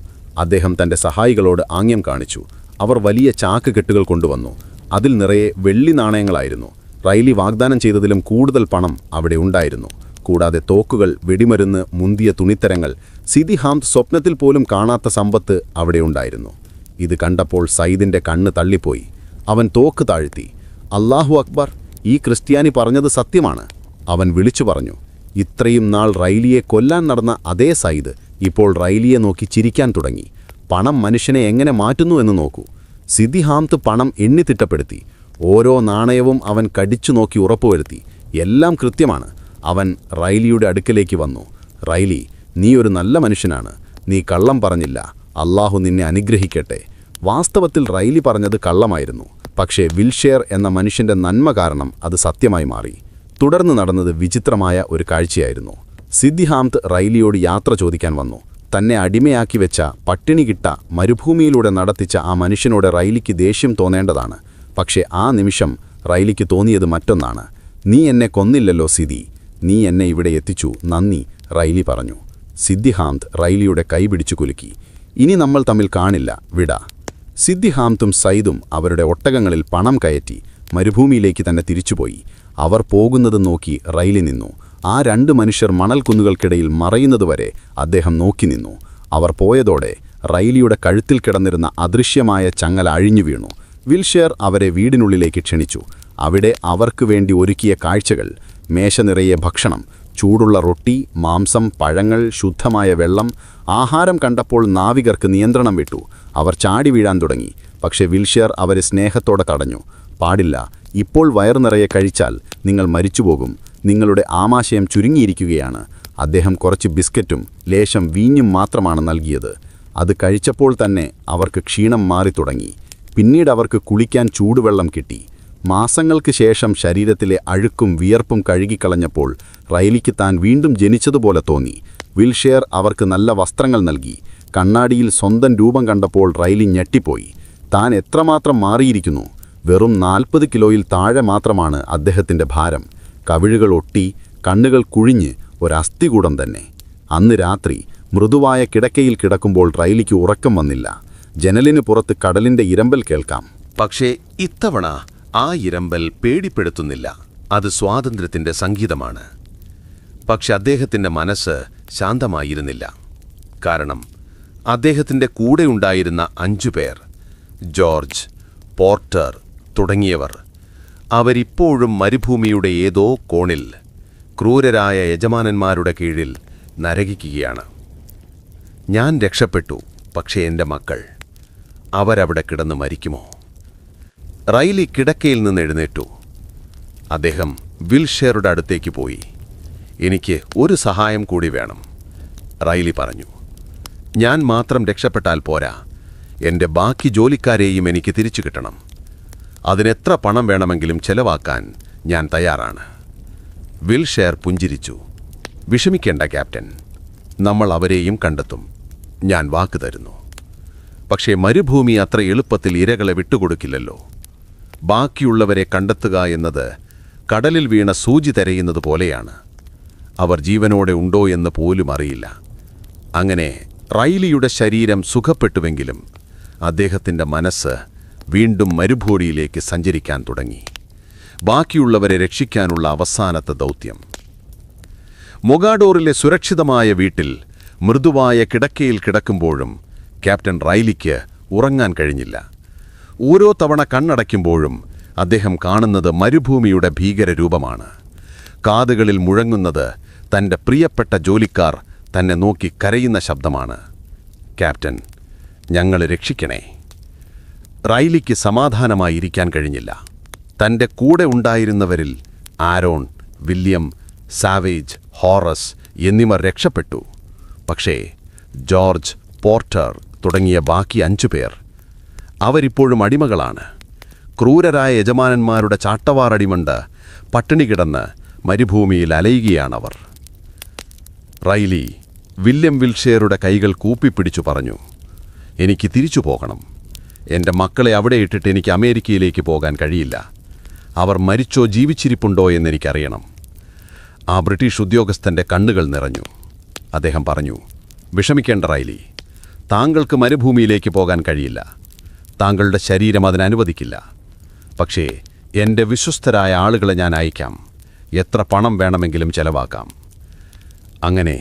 അദ്ദേഹം തൻ്റെ സഹായികളോട് ആംഗ്യം കാണിച്ചു. അവർ വലിയ ചാക്ക് കെട്ടുകൾ കൊണ്ടുവന്നു. അതിൽ നിറയെ വെള്ളി നാണയങ്ങളായിരുന്നു. റൈലി വാഗ്ദാനം ചെയ്തതിലും കൂടുതൽ പണം അവിടെ ഉണ്ടായിരുന്നു. കൂടാതെ തോക്കുകൾ, വെടിമരുന്ന്, മുന്തിയ തുണിത്തരങ്ങൾ, സിദ്ദി ഹാംദ് സ്വപ്നത്തിൽ പോലും കാണാത്ത സമ്പത്ത് അവിടെയുണ്ടായിരുന്നു. ഇത് കണ്ടപ്പോൾ സയ്യിദിൻ്റെ കണ്ണ് തള്ളിപ്പോയി. അവൻ തോക്ക് താഴ്ത്തി. അല്ലാഹു അക്ബർ, ഈ ക്രിസ്ത്യാനി പറഞ്ഞത് സത്യമാണ്, അവൻ വിളിച്ചു പറഞ്ഞു. ഇത്രയും നാൾ റൈലിയെ കൊല്ലാൻ നടന്ന അതേ സയ്യിദ് ഇപ്പോൾ റൈലിയെ നോക്കി ചിരിക്കാൻ തുടങ്ങി. പണം മനുഷ്യനെ എങ്ങനെ മാറ്റുന്നു എന്ന് നോക്കൂ. സിദ്ദി ഹാംദ് പണം എണ്ണിത്തിട്ടപ്പെടുത്തി. ഓരോ നാണയവും അവൻ കടിച്ചു നോക്കി ഉറപ്പുവരുത്തി. എല്ലാം കൃത്യമാണ്. അവൻ റൈലിയുടെ അടുക്കലേക്ക് വന്നു. റൈലി, നീ ഒരു നല്ല മനുഷ്യനാണ്. നീ കള്ളം പറഞ്ഞില്ല. അല്ലാഹു നിന്നെ അനുഗ്രഹിക്കട്ടെ. വാസ്തവത്തിൽ റൈലി പറഞ്ഞത് കള്ളമായിരുന്നു. പക്ഷേ വിൽഷെയർ എന്ന മനുഷ്യൻ്റെ നന്മ കാരണം അത് സത്യമായി മാറി. തുടർന്ന് നടന്നത് വിചിത്രമായ ഒരു കാഴ്ചയായിരുന്നു. സിദ്ദി ഹാംദ് റൈലിയോട് യാത്ര ചോദിക്കാൻ വന്നു. തന്നെ അടിമയാക്കി വെച്ച, പട്ടിണി കിട്ട, മരുഭൂമിയിലൂടെ നടത്തിച്ച ആ മനുഷ്യനോട് റൈലിക്ക് ദേഷ്യം തോന്നേണ്ടതാണ്. പക്ഷേ ആ നിമിഷം റൈലിക്ക് തോന്നിയത് മറ്റൊന്നാണ്. നീ എന്നെ കൊന്നില്ലല്ലോ സിദ്ദി, നീ എന്നെ ഇവിടെ എത്തിച്ചു, നന്ദി, റൈലി പറഞ്ഞു. സിദ്ദി ഹാംദ് റൈലിയുടെ കൈ പിടിച്ചു കുലുക്കി. ഇനി നമ്മൾ തമ്മിൽ കാണില്ല, വിടാ. സിദ്ദി ഹാംദും സയ്യിദും അവരുടെ ഒട്ടകങ്ങളിൽ പണം കയറ്റി മരുഭൂമിയിലേക്ക് തന്നെ തിരിച്ചുപോയി. അവർ പോകുന്നത് നോക്കി റൈലി നിന്നു. ആ രണ്ട് മനുഷ്യർ മണൽക്കുന്നുകൾക്കിടയിൽ മറയുന്നതുവരെ അദ്ദേഹം നോക്കി നിന്നു. അവർ പോയതോടെ റൈലിയുടെ കഴുത്തിൽ കിടന്നിരുന്ന അദൃശ്യമായ ചങ്ങല അഴിഞ്ഞു വീണു. വിൽഷെയർ അവരെ വീടിനുള്ളിലേക്ക് ക്ഷണിച്ചു. അവിടെ അവർക്ക് വേണ്ടി ഒരുക്കിയ കാഴ്ചകൾ: മേശ നിറയെ ഭക്ഷണം, ചൂടുള്ള റൊട്ടി, മാംസം, പഴങ്ങൾ, ശുദ്ധമായ വെള്ളം. ആഹാരം കണ്ടപ്പോൾ നാവികർക്ക് നിയന്ത്രണം വിട്ടു. അവർ ചാടി വീഴാൻ തുടങ്ങി. പക്ഷേ വിൽഷെയർ അവരെ സ്നേഹത്തോടെ തടഞ്ഞു. പാടില്ല, ഇപ്പോൾ വയറു നിറയെ കഴിച്ചാൽ നിങ്ങൾ മരിച്ചുപോകും. നിങ്ങളുടെ ആമാശയം ചുരുങ്ങിയിരിക്കുകയാണ്. അദ്ദേഹം കുറച്ച് ബിസ്ക്കറ്റും ലേശം വീഞ്ഞും മാത്രമാണ് നൽകിയത്. അത് കഴിച്ചപ്പോൾ തന്നെ അവർക്ക് ക്ഷീണം മാറി തുടങ്ങി. പിന്നീട് അവർക്ക് കുളിക്കാൻ ചൂടുവെള്ളം കിട്ടി. മാസങ്ങൾക്ക് ശേഷം ശരീരത്തിലെ അഴുക്കും വിയർപ്പും കഴുകിക്കളഞ്ഞപ്പോൾ റൈലിക്ക് താൻ വീണ്ടും ജനിച്ചതുപോലെ തോന്നി. വിൽഷെയർ അവർക്ക് നല്ല വസ്ത്രങ്ങൾ നൽകി. കണ്ണാടിയിൽ സ്വന്തം രൂപം കണ്ടപ്പോൾ റൈലി ഞെട്ടിപ്പോയി. താൻ എത്രമാത്രം മാറിയിരിക്കുന്നു. വെറും 40 കിലോയിൽ താഴെ മാത്രമാണ് അദ്ദേഹത്തിൻ്റെ ഭാരം. കവിഴുകൾ ഒട്ടി, കണ്ണുകൾ കുഴിഞ്ഞ്, ഒരസ്ഥികൂടം തന്നെ. അന്ന് രാത്രി മൃദുവായ കിടക്കയിൽ കിടക്കുമ്പോൾ റൈലിക്ക് ഉറക്കം വന്നില്ല. ജനലിന് പുറത്ത് കടലിൻ്റെ ഇരമ്പൽ കേൾക്കാം. പക്ഷേ ഇത്തവണ ആ ഇരമ്പൽ പേടിപ്പെടുത്തുന്നില്ല. അത് സ്വാതന്ത്ര്യത്തിൻ്റെ സംഗീതമാണ്. പക്ഷെ അദ്ദേഹത്തിൻ്റെ മനസ്സ് ശാന്തമായിരുന്നില്ല. കാരണം അദ്ദേഹത്തിൻ്റെ കൂടെയുണ്ടായിരുന്ന 5 പേർ, ജോർജ്, പോർട്ടർ തുടങ്ങിയവർ, അവരിപ്പോഴും മരുഭൂമിയുടെ ഏതോ കോണിൽ ക്രൂരരായ യജമാനന്മാരുടെ കീഴിൽ നരകിക്കുകയാണ്. ഞാൻ രക്ഷപ്പെട്ടു, പക്ഷേ എൻ്റെ മക്കൾ അവരവിടെ കിടന്ന് മരിക്കുമോ? റൈലി കിടക്കയിൽ നിന്ന് എഴുന്നേറ്റു. അദ്ദേഹം വിൽഷെയറുടെ അടുത്തേക്ക് പോയി. എനിക്ക് ഒരു സഹായം കൂടി വേണം, റൈലി പറഞ്ഞു. ഞാൻ മാത്രം രക്ഷപ്പെട്ടാൽ പോരാ, എൻ്റെ ബാക്കി ജോലിക്കാരെയും എനിക്ക് തിരിച്ചു കിട്ടണം. അതിനെത്ര പണം വേണമെങ്കിലും ചെലവാക്കാൻ ഞാൻ തയ്യാറാണ്. വിൽഷെയർ പുഞ്ചിരിച്ചു. വിഷമിക്കേണ്ട ക്യാപ്റ്റൻ, നമ്മൾ അവരെയും കണ്ടെത്തും. ഞാൻ വാക്ക് തരുന്നു. പക്ഷേ മരുഭൂമി അത്ര എളുപ്പത്തിൽ ഇരകളെ വിട്ടുകൊടുക്കില്ലല്ലോ. ബാക്കിയുള്ളവരെ കണ്ടെത്തുക എന്നത് കടലിൽ വീണ സൂചി തിരയുന്നത് പോലെയാണ്. അവർ ജീവനോടെ ഉണ്ടോ എന്ന് പോലും അറിയില്ല. അങ്ങനെ റൈലിയുടെ ശരീരം സുഖപ്പെട്ടുവെങ്കിലും അദ്ദേഹത്തിൻ്റെ മനസ്സ് വീണ്ടും മരുഭൂമിയിലേക്ക് സഞ്ചരിക്കാൻ തുടങ്ങി. ബാക്കിയുള്ളവരെ രക്ഷിക്കാനുള്ള അവസാനത്തെ ദൗത്യം. മൊഗാഡോറിലെ സുരക്ഷിതമായ വീട്ടിൽ മൃദുവായ കിടക്കയിൽ കിടക്കുമ്പോഴും ക്യാപ്റ്റൻ റൈലിക്ക് ഉറങ്ങാൻ കഴിഞ്ഞില്ല. ഓരോ തവണ കണ്ണടയ്ക്കുമ്പോഴും അദ്ദേഹം കാണുന്നത് മരുഭൂമിയുടെ ഭീകരരൂപമാണ്. കാതുകളിൽ മുഴങ്ങുന്നത് തൻ്റെ പ്രിയപ്പെട്ട ജോലിക്കാർ തന്നെ നോക്കി കരയുന്ന ശബ്ദമാണ്. ക്യാപ്റ്റൻ, ഞങ്ങളെ രക്ഷിക്കണേ. റൈലിക്ക് സമാധാനമായിരിക്കാൻ കഴിഞ്ഞില്ല. തൻ്റെ കൂടെ ഉണ്ടായിരുന്നവരിൽ ആരോൺ, വില്യം, സാവേജ്, ഹോറസ് എന്നിവർ രക്ഷപ്പെട്ടു. പക്ഷേ ജോർജ്, പോർട്ടർ തുടങ്ങിയ ബാക്കി 5 പേർ, അവരിപ്പോഴും അടിമകളാണ്. ക്രൂരരായ യജമാനന്മാരുടെ ചാട്ടവാറടിമണ്ട് പട്ടിണി കിടന്ന് മരുഭൂമിയിൽ അലയുകയാണവർ. റൈലി വില്യം വിൽഷെയറുടെ കൈകൾ കൂപ്പിപ്പിടിച്ചു പറഞ്ഞു, എനിക്ക് തിരിച്ചു പോകണം. എൻ്റെ മക്കളെ അവിടെ ഇട്ടിട്ട് എനിക്ക് അമേരിക്കയിലേക്ക് പോകാൻ കഴിയില്ല. അവർ മരിച്ചോ ജീവിച്ചിരിപ്പുണ്ടോ എന്നെനിക്കറിയണം. ആ ബ്രിട്ടീഷ് ഉദ്യോഗസ്ഥൻ്റെ കണ്ണുകൾ നിറഞ്ഞു. അദ്ദേഹം പറഞ്ഞു, വിഷമിക്കേണ്ട റൈലി, താങ്കൾക്ക് മരുഭൂമിയിലേക്ക് പോകാൻ കഴിയില്ല. താങ്കളുടെ ശരീരം അതിനനുവദിക്കില്ല. പക്ഷേ എൻ്റെ വിശ്വസ്തരായ ആളുകളെ ഞാൻ അയക്കാം. എത്ര പണം വേണമെങ്കിലും ചെലവാക്കാം. അങ്ങനെ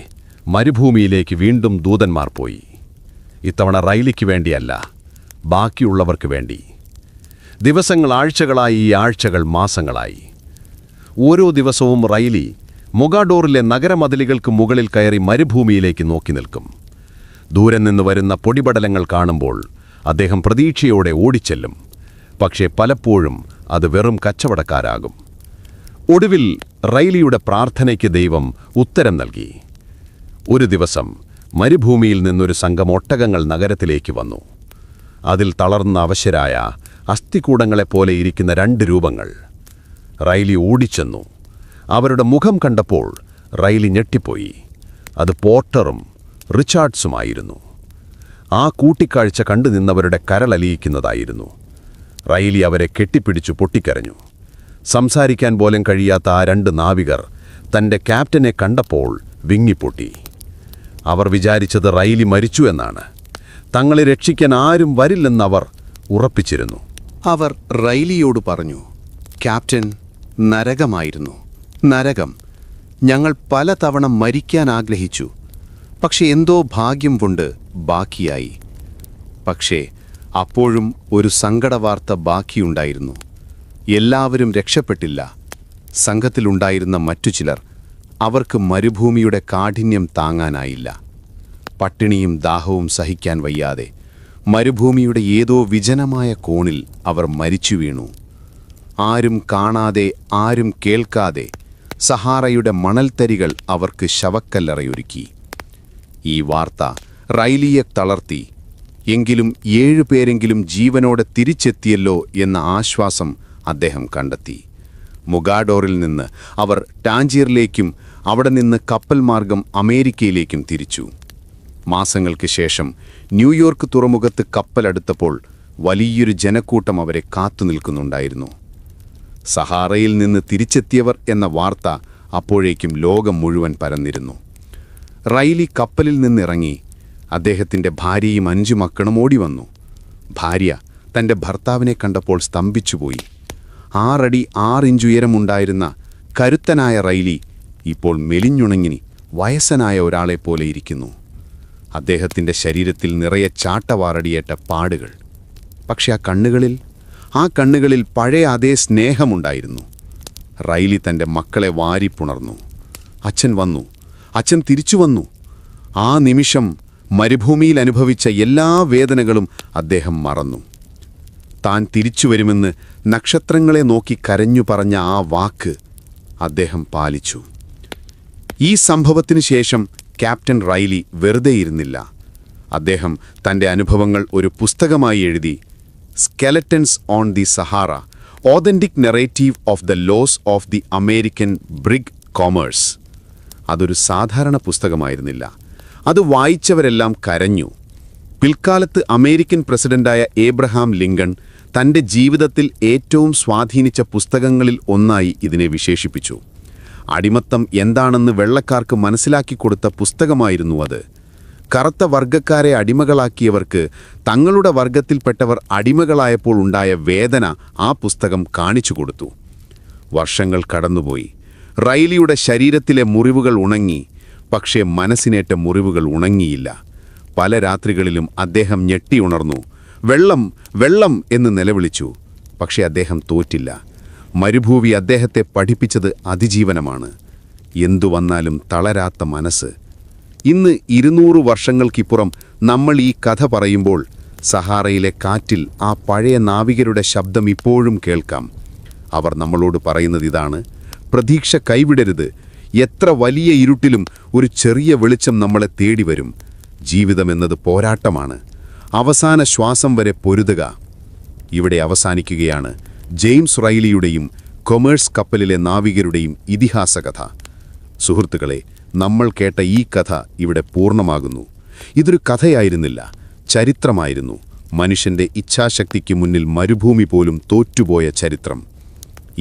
മരുഭൂമിയിലേക്ക് വീണ്ടും ദൂതന്മാർ പോയി. ഇത്തവണ റൈലിക്ക് വേണ്ടിയല്ല, ബാക്കിയുള്ളവർക്ക് വേണ്ടി. ദിവസങ്ങൾ ആഴ്ചകളായി, ഈ ആഴ്ചകൾ മാസങ്ങളായി. ഓരോ ദിവസവും റൈലി മൊഗാഡോറിലെ നഗരമതിലുകൾക്ക് മുകളിൽ കയറി മരുഭൂമിയിലേക്ക് നോക്കി നിൽക്കും. ദൂരെ നിന്ന് വരുന്ന പൊടിപടലങ്ങൾ കാണുമ്പോൾ അദ്ദേഹം പ്രതീക്ഷയോടെ ഓടിച്ചെല്ലും. പക്ഷേ പലപ്പോഴും അത് വെറും കച്ചവടക്കാരാകും. ഒടുവിൽ റൈലിയുടെ പ്രാർത്ഥനയ്ക്ക് ദൈവം ഉത്തരം നൽകി. ഒരു ദിവസം മരുഭൂമിയിൽ നിന്നൊരു സംഘം ഒട്ടകങ്ങൾ നഗരത്തിലേക്ക് വന്നു. അതിൽ തളർന്ന അവശരായ അസ്ഥികൂടങ്ങളെപ്പോലെ ഇരിക്കുന്ന 2 രൂപങ്ങൾ. റൈലി ഓടിച്ചെന്നു. അവരുടെ മുഖം കണ്ടപ്പോൾ റൈലി ഞെട്ടിപ്പോയി. അത് പോർട്ടറും റിച്ചാർഡ്സുമായിരുന്നു. ആ കൂട്ടിക്കാഴ്ച കണ്ടു നിന്നവരുടെ കരളലിയിക്കുന്നതായിരുന്നു. റൈലി അവരെ കെട്ടിപ്പിടിച്ചു പൊട്ടിക്കരഞ്ഞു. സംസാരിക്കാൻ പോലും കഴിയാത്ത ആ 2 നാവികർ തൻ്റെ ക്യാപ്റ്റനെ കണ്ടപ്പോൾ വിങ്ങിപ്പൊട്ടി. അവർ വിചാരിച്ചത് റൈലി മരിച്ചു എന്നാണ്. തങ്ങളെ രക്ഷിക്കാൻ ആരും വരില്ലെന്നവർ ഉറപ്പിച്ചിരുന്നു. അവർ റൈലിയോട് പറഞ്ഞു, ക്യാപ്റ്റൻ, നരകമായിരുന്നു. നരകം. ഞങ്ങൾ പലതവണ മരിക്കാൻ ആഗ്രഹിച്ചു. പക്ഷെ എന്തോ ഭാഗ്യം കൊണ്ട് ബാക്കിയായി. പക്ഷേ അപ്പോഴും ഒരു സങ്കടവാർത്ത ബാക്കിയുണ്ടായിരുന്നു. എല്ലാവരും രക്ഷപ്പെട്ടില്ല. സംഘത്തിലുണ്ടായിരുന്ന മറ്റു ചിലർ, അവർക്ക് മരുഭൂമിയുടെ കാഠിന്യം താങ്ങാനായില്ല. പട്ടിണിയും ദാഹവും സഹിക്കാൻ വയ്യാതെ മരുഭൂമിയുടെ ഏതോ വിജനമായ കോണിൽ അവർ മരിച്ചു വീണു. ആരും കാണാതെ, ആരും കേൾക്കാതെ സഹാറയുടെ മണൽത്തരികൾ അവർക്ക് ശവക്കല്ലറയൊരുക്കി. ഈ വാർത്ത റൈലിയെ തളർത്തി. എങ്കിലും 7 പേരെങ്കിലും ജീവനോടെ തിരിച്ചെത്തിയല്ലോ എന്ന ആശ്വാസം അദ്ദേഹം കണ്ടെത്തി. മൊഗാഡോറിൽ നിന്ന് അവർ ടാഞ്ചീറിലേക്കും അവിടെ നിന്ന് കപ്പൽ മാർഗം അമേരിക്കയിലേക്കും തിരിച്ചു. മാസങ്ങൾക്ക് ശേഷം ന്യൂയോർക്ക് തുറമുഖത്ത് കപ്പലടുത്തപ്പോൾ വലിയൊരു ജനക്കൂട്ടം അവരെ കാത്തുനിൽക്കുന്നുണ്ടായിരുന്നു. സഹാറയിൽ നിന്ന് തിരിച്ചെത്തിയവർ എന്ന വാർത്ത അപ്പോഴേക്കും ലോകം മുഴുവൻ പരന്നിരുന്നു. റൈലി കപ്പലിൽ നിന്നിറങ്ങി. അദ്ദേഹത്തിൻ്റെ ഭാര്യയും 5 മക്കളും ഓടിവന്നു. ഭാര്യ തൻ്റെ ഭർത്താവിനെ കണ്ടപ്പോൾ സ്തംഭിച്ചുപോയി. 6 അടി 6 ഇഞ്ച് ഉയരമുണ്ടായിരുന്ന കരുത്തനായ റൈലി ഇപ്പോൾ മെലിഞ്ഞുണങ്ങി വയസ്സനായ ഒരാളെപ്പോലെ ഇരിക്കുന്നു. അദ്ദേഹത്തിൻ്റെ ശരീരത്തിൽ നിറയെ ചാട്ടവാറടിയേറ്റ പാടുകൾ. പക്ഷെ ആ കണ്ണുകളിൽ, ആ കണ്ണുകളിൽ പഴയ അതേ സ്നേഹമുണ്ടായിരുന്നു. റൈലി തൻ്റെ മക്കളെ വാരിപ്പുണർന്നു. അച്ഛൻ വന്നു, അച്ഛൻ തിരിച്ചു വന്നു. ആ നിമിഷം മരുഭൂമിയിൽ അനുഭവിച്ച എല്ലാ വേദനകളും അദ്ദേഹം മറന്നു. താൻ തിരിച്ചുവരുമെന്ന് നക്ഷത്രങ്ങളെ നോക്കി കരഞ്ഞു പറഞ്ഞ ആ വാക്ക് അദ്ദേഹം പാലിച്ചു. ഈ സംഭവത്തിനു ശേഷം ക്യാപ്റ്റൻ റൈലി വെറുതെയിരുന്നില്ല. അദ്ദേഹം തൻ്റെ അനുഭവങ്ങൾ ഒരു പുസ്തകമായി എഴുതി. Skeletons on the Sahara, authentic narrative of the loss of the American brig Commerce. അതൊരു സാധാരണ പുസ്തകമായിരുന്നില്ല. അത് വായിച്ചവരെല്ലാം കരഞ്ഞു. പിൽക്കാലത്ത് അമേരിക്കൻ പ്രസിഡന്റായ ഏബ്രഹാം ലിങ്കൺ തൻ്റെ ജീവിതത്തിൽ ഏറ്റവും സ്വാധീനിച്ച പുസ്തകങ്ങളിൽ ഒന്നായി ഇതിനെ വിശേഷിപ്പിച്ചു. അടിമത്തം എന്താണെന്ന് വെള്ളക്കാർക്ക് മനസ്സിലാക്കിക്കൊടുത്ത പുസ്തകമായിരുന്നു അത്. കറുത്ത വർഗക്കാരെ അടിമകളാക്കിയവർക്ക് തങ്ങളുടെ വർഗത്തിൽപ്പെട്ടവർ അടിമകളായപ്പോൾ ഉണ്ടായ വേദന ആ പുസ്തകം കാണിച്ചു കൊടുത്തു. വർഷങ്ങൾ കടന്നുപോയി. റൈലിയുടെ ശരീരത്തിലെ മുറിവുകൾ ഉണങ്ങി. പക്ഷേ മനസ്സിനേറ്റ മുറിവുകൾ ഉണങ്ങിയില്ല. പല രാത്രികളിലും അദ്ദേഹം ഞെട്ടിയുണർന്നു. വെള്ളം, വെള്ളം എന്ന് നിലവിളിച്ചു. പക്ഷേ അദ്ദേഹം തോറ്റില്ല. മരുഭൂമി അദ്ദേഹത്തെ പഠിപ്പിച്ചത് അതിജീവനമാണ്. എന്തു വന്നാലും തളരാത്ത മനസ്സ്. ഇന്ന് 200 വർഷങ്ങൾക്കിപ്പുറം നമ്മൾ ഈ കഥ പറയുമ്പോൾ സഹാറയിലെ കാറ്റിൽ ആ പഴയ നാവികരുടെ ശബ്ദം ഇപ്പോഴും കേൾക്കാം. അവർ നമ്മളോട് പറയുന്നതിതാണ്: പ്രതീക്ഷ കൈവിടരുത്. എത്ര വലിയ ഇരുട്ടിലും ഒരു ചെറിയ വെളിച്ചം നമ്മളെ തേടി വരും. ജീവിതമെന്നത് പോരാട്ടമാണ്. അവസാന ശ്വാസം വരെ പൊരുതുക. ഇവിടെ അവസാനിക്കുകയാണ് ജെയിംസ് റൈലിയുടെയും കൊമേഴ്സ് കപ്പലിലെ നാവികരുടെയും ഇതിഹാസകഥ. സുഹൃത്തുക്കളെ, നമ്മൾ കേട്ട ഈ കഥ ഇവിടെ പൂർണ്ണമാകുന്നു. ഇതൊരു കഥയായിരുന്നില്ല, ചരിത്രമായിരുന്നു. മനുഷ്യന്റെ ഇച്ഛാശക്തിക്ക് മുന്നിൽ മരുഭൂമി പോലും തോറ്റുപോയ ചരിത്രം.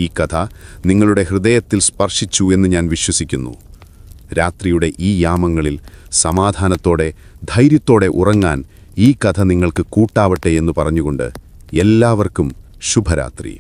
ഈ കഥ നിങ്ങളുടെ ഹൃദയത്തിൽ സ്പർശിച്ചു എന്ന് ഞാൻ വിശ്വസിക്കുന്നു. രാത്രിയുടെ ഈ യാമങ്ങളിൽ സമാധാനത്തോടെ, ധൈര്യത്തോടെ ഉറങ്ങാൻ ഈ കഥ നിങ്ങൾക്ക് കൂട്ടാവട്ടെ എന്ന് പറഞ്ഞുകൊണ്ട് എല്ലാവർക്കും ശുഭരാത്രി.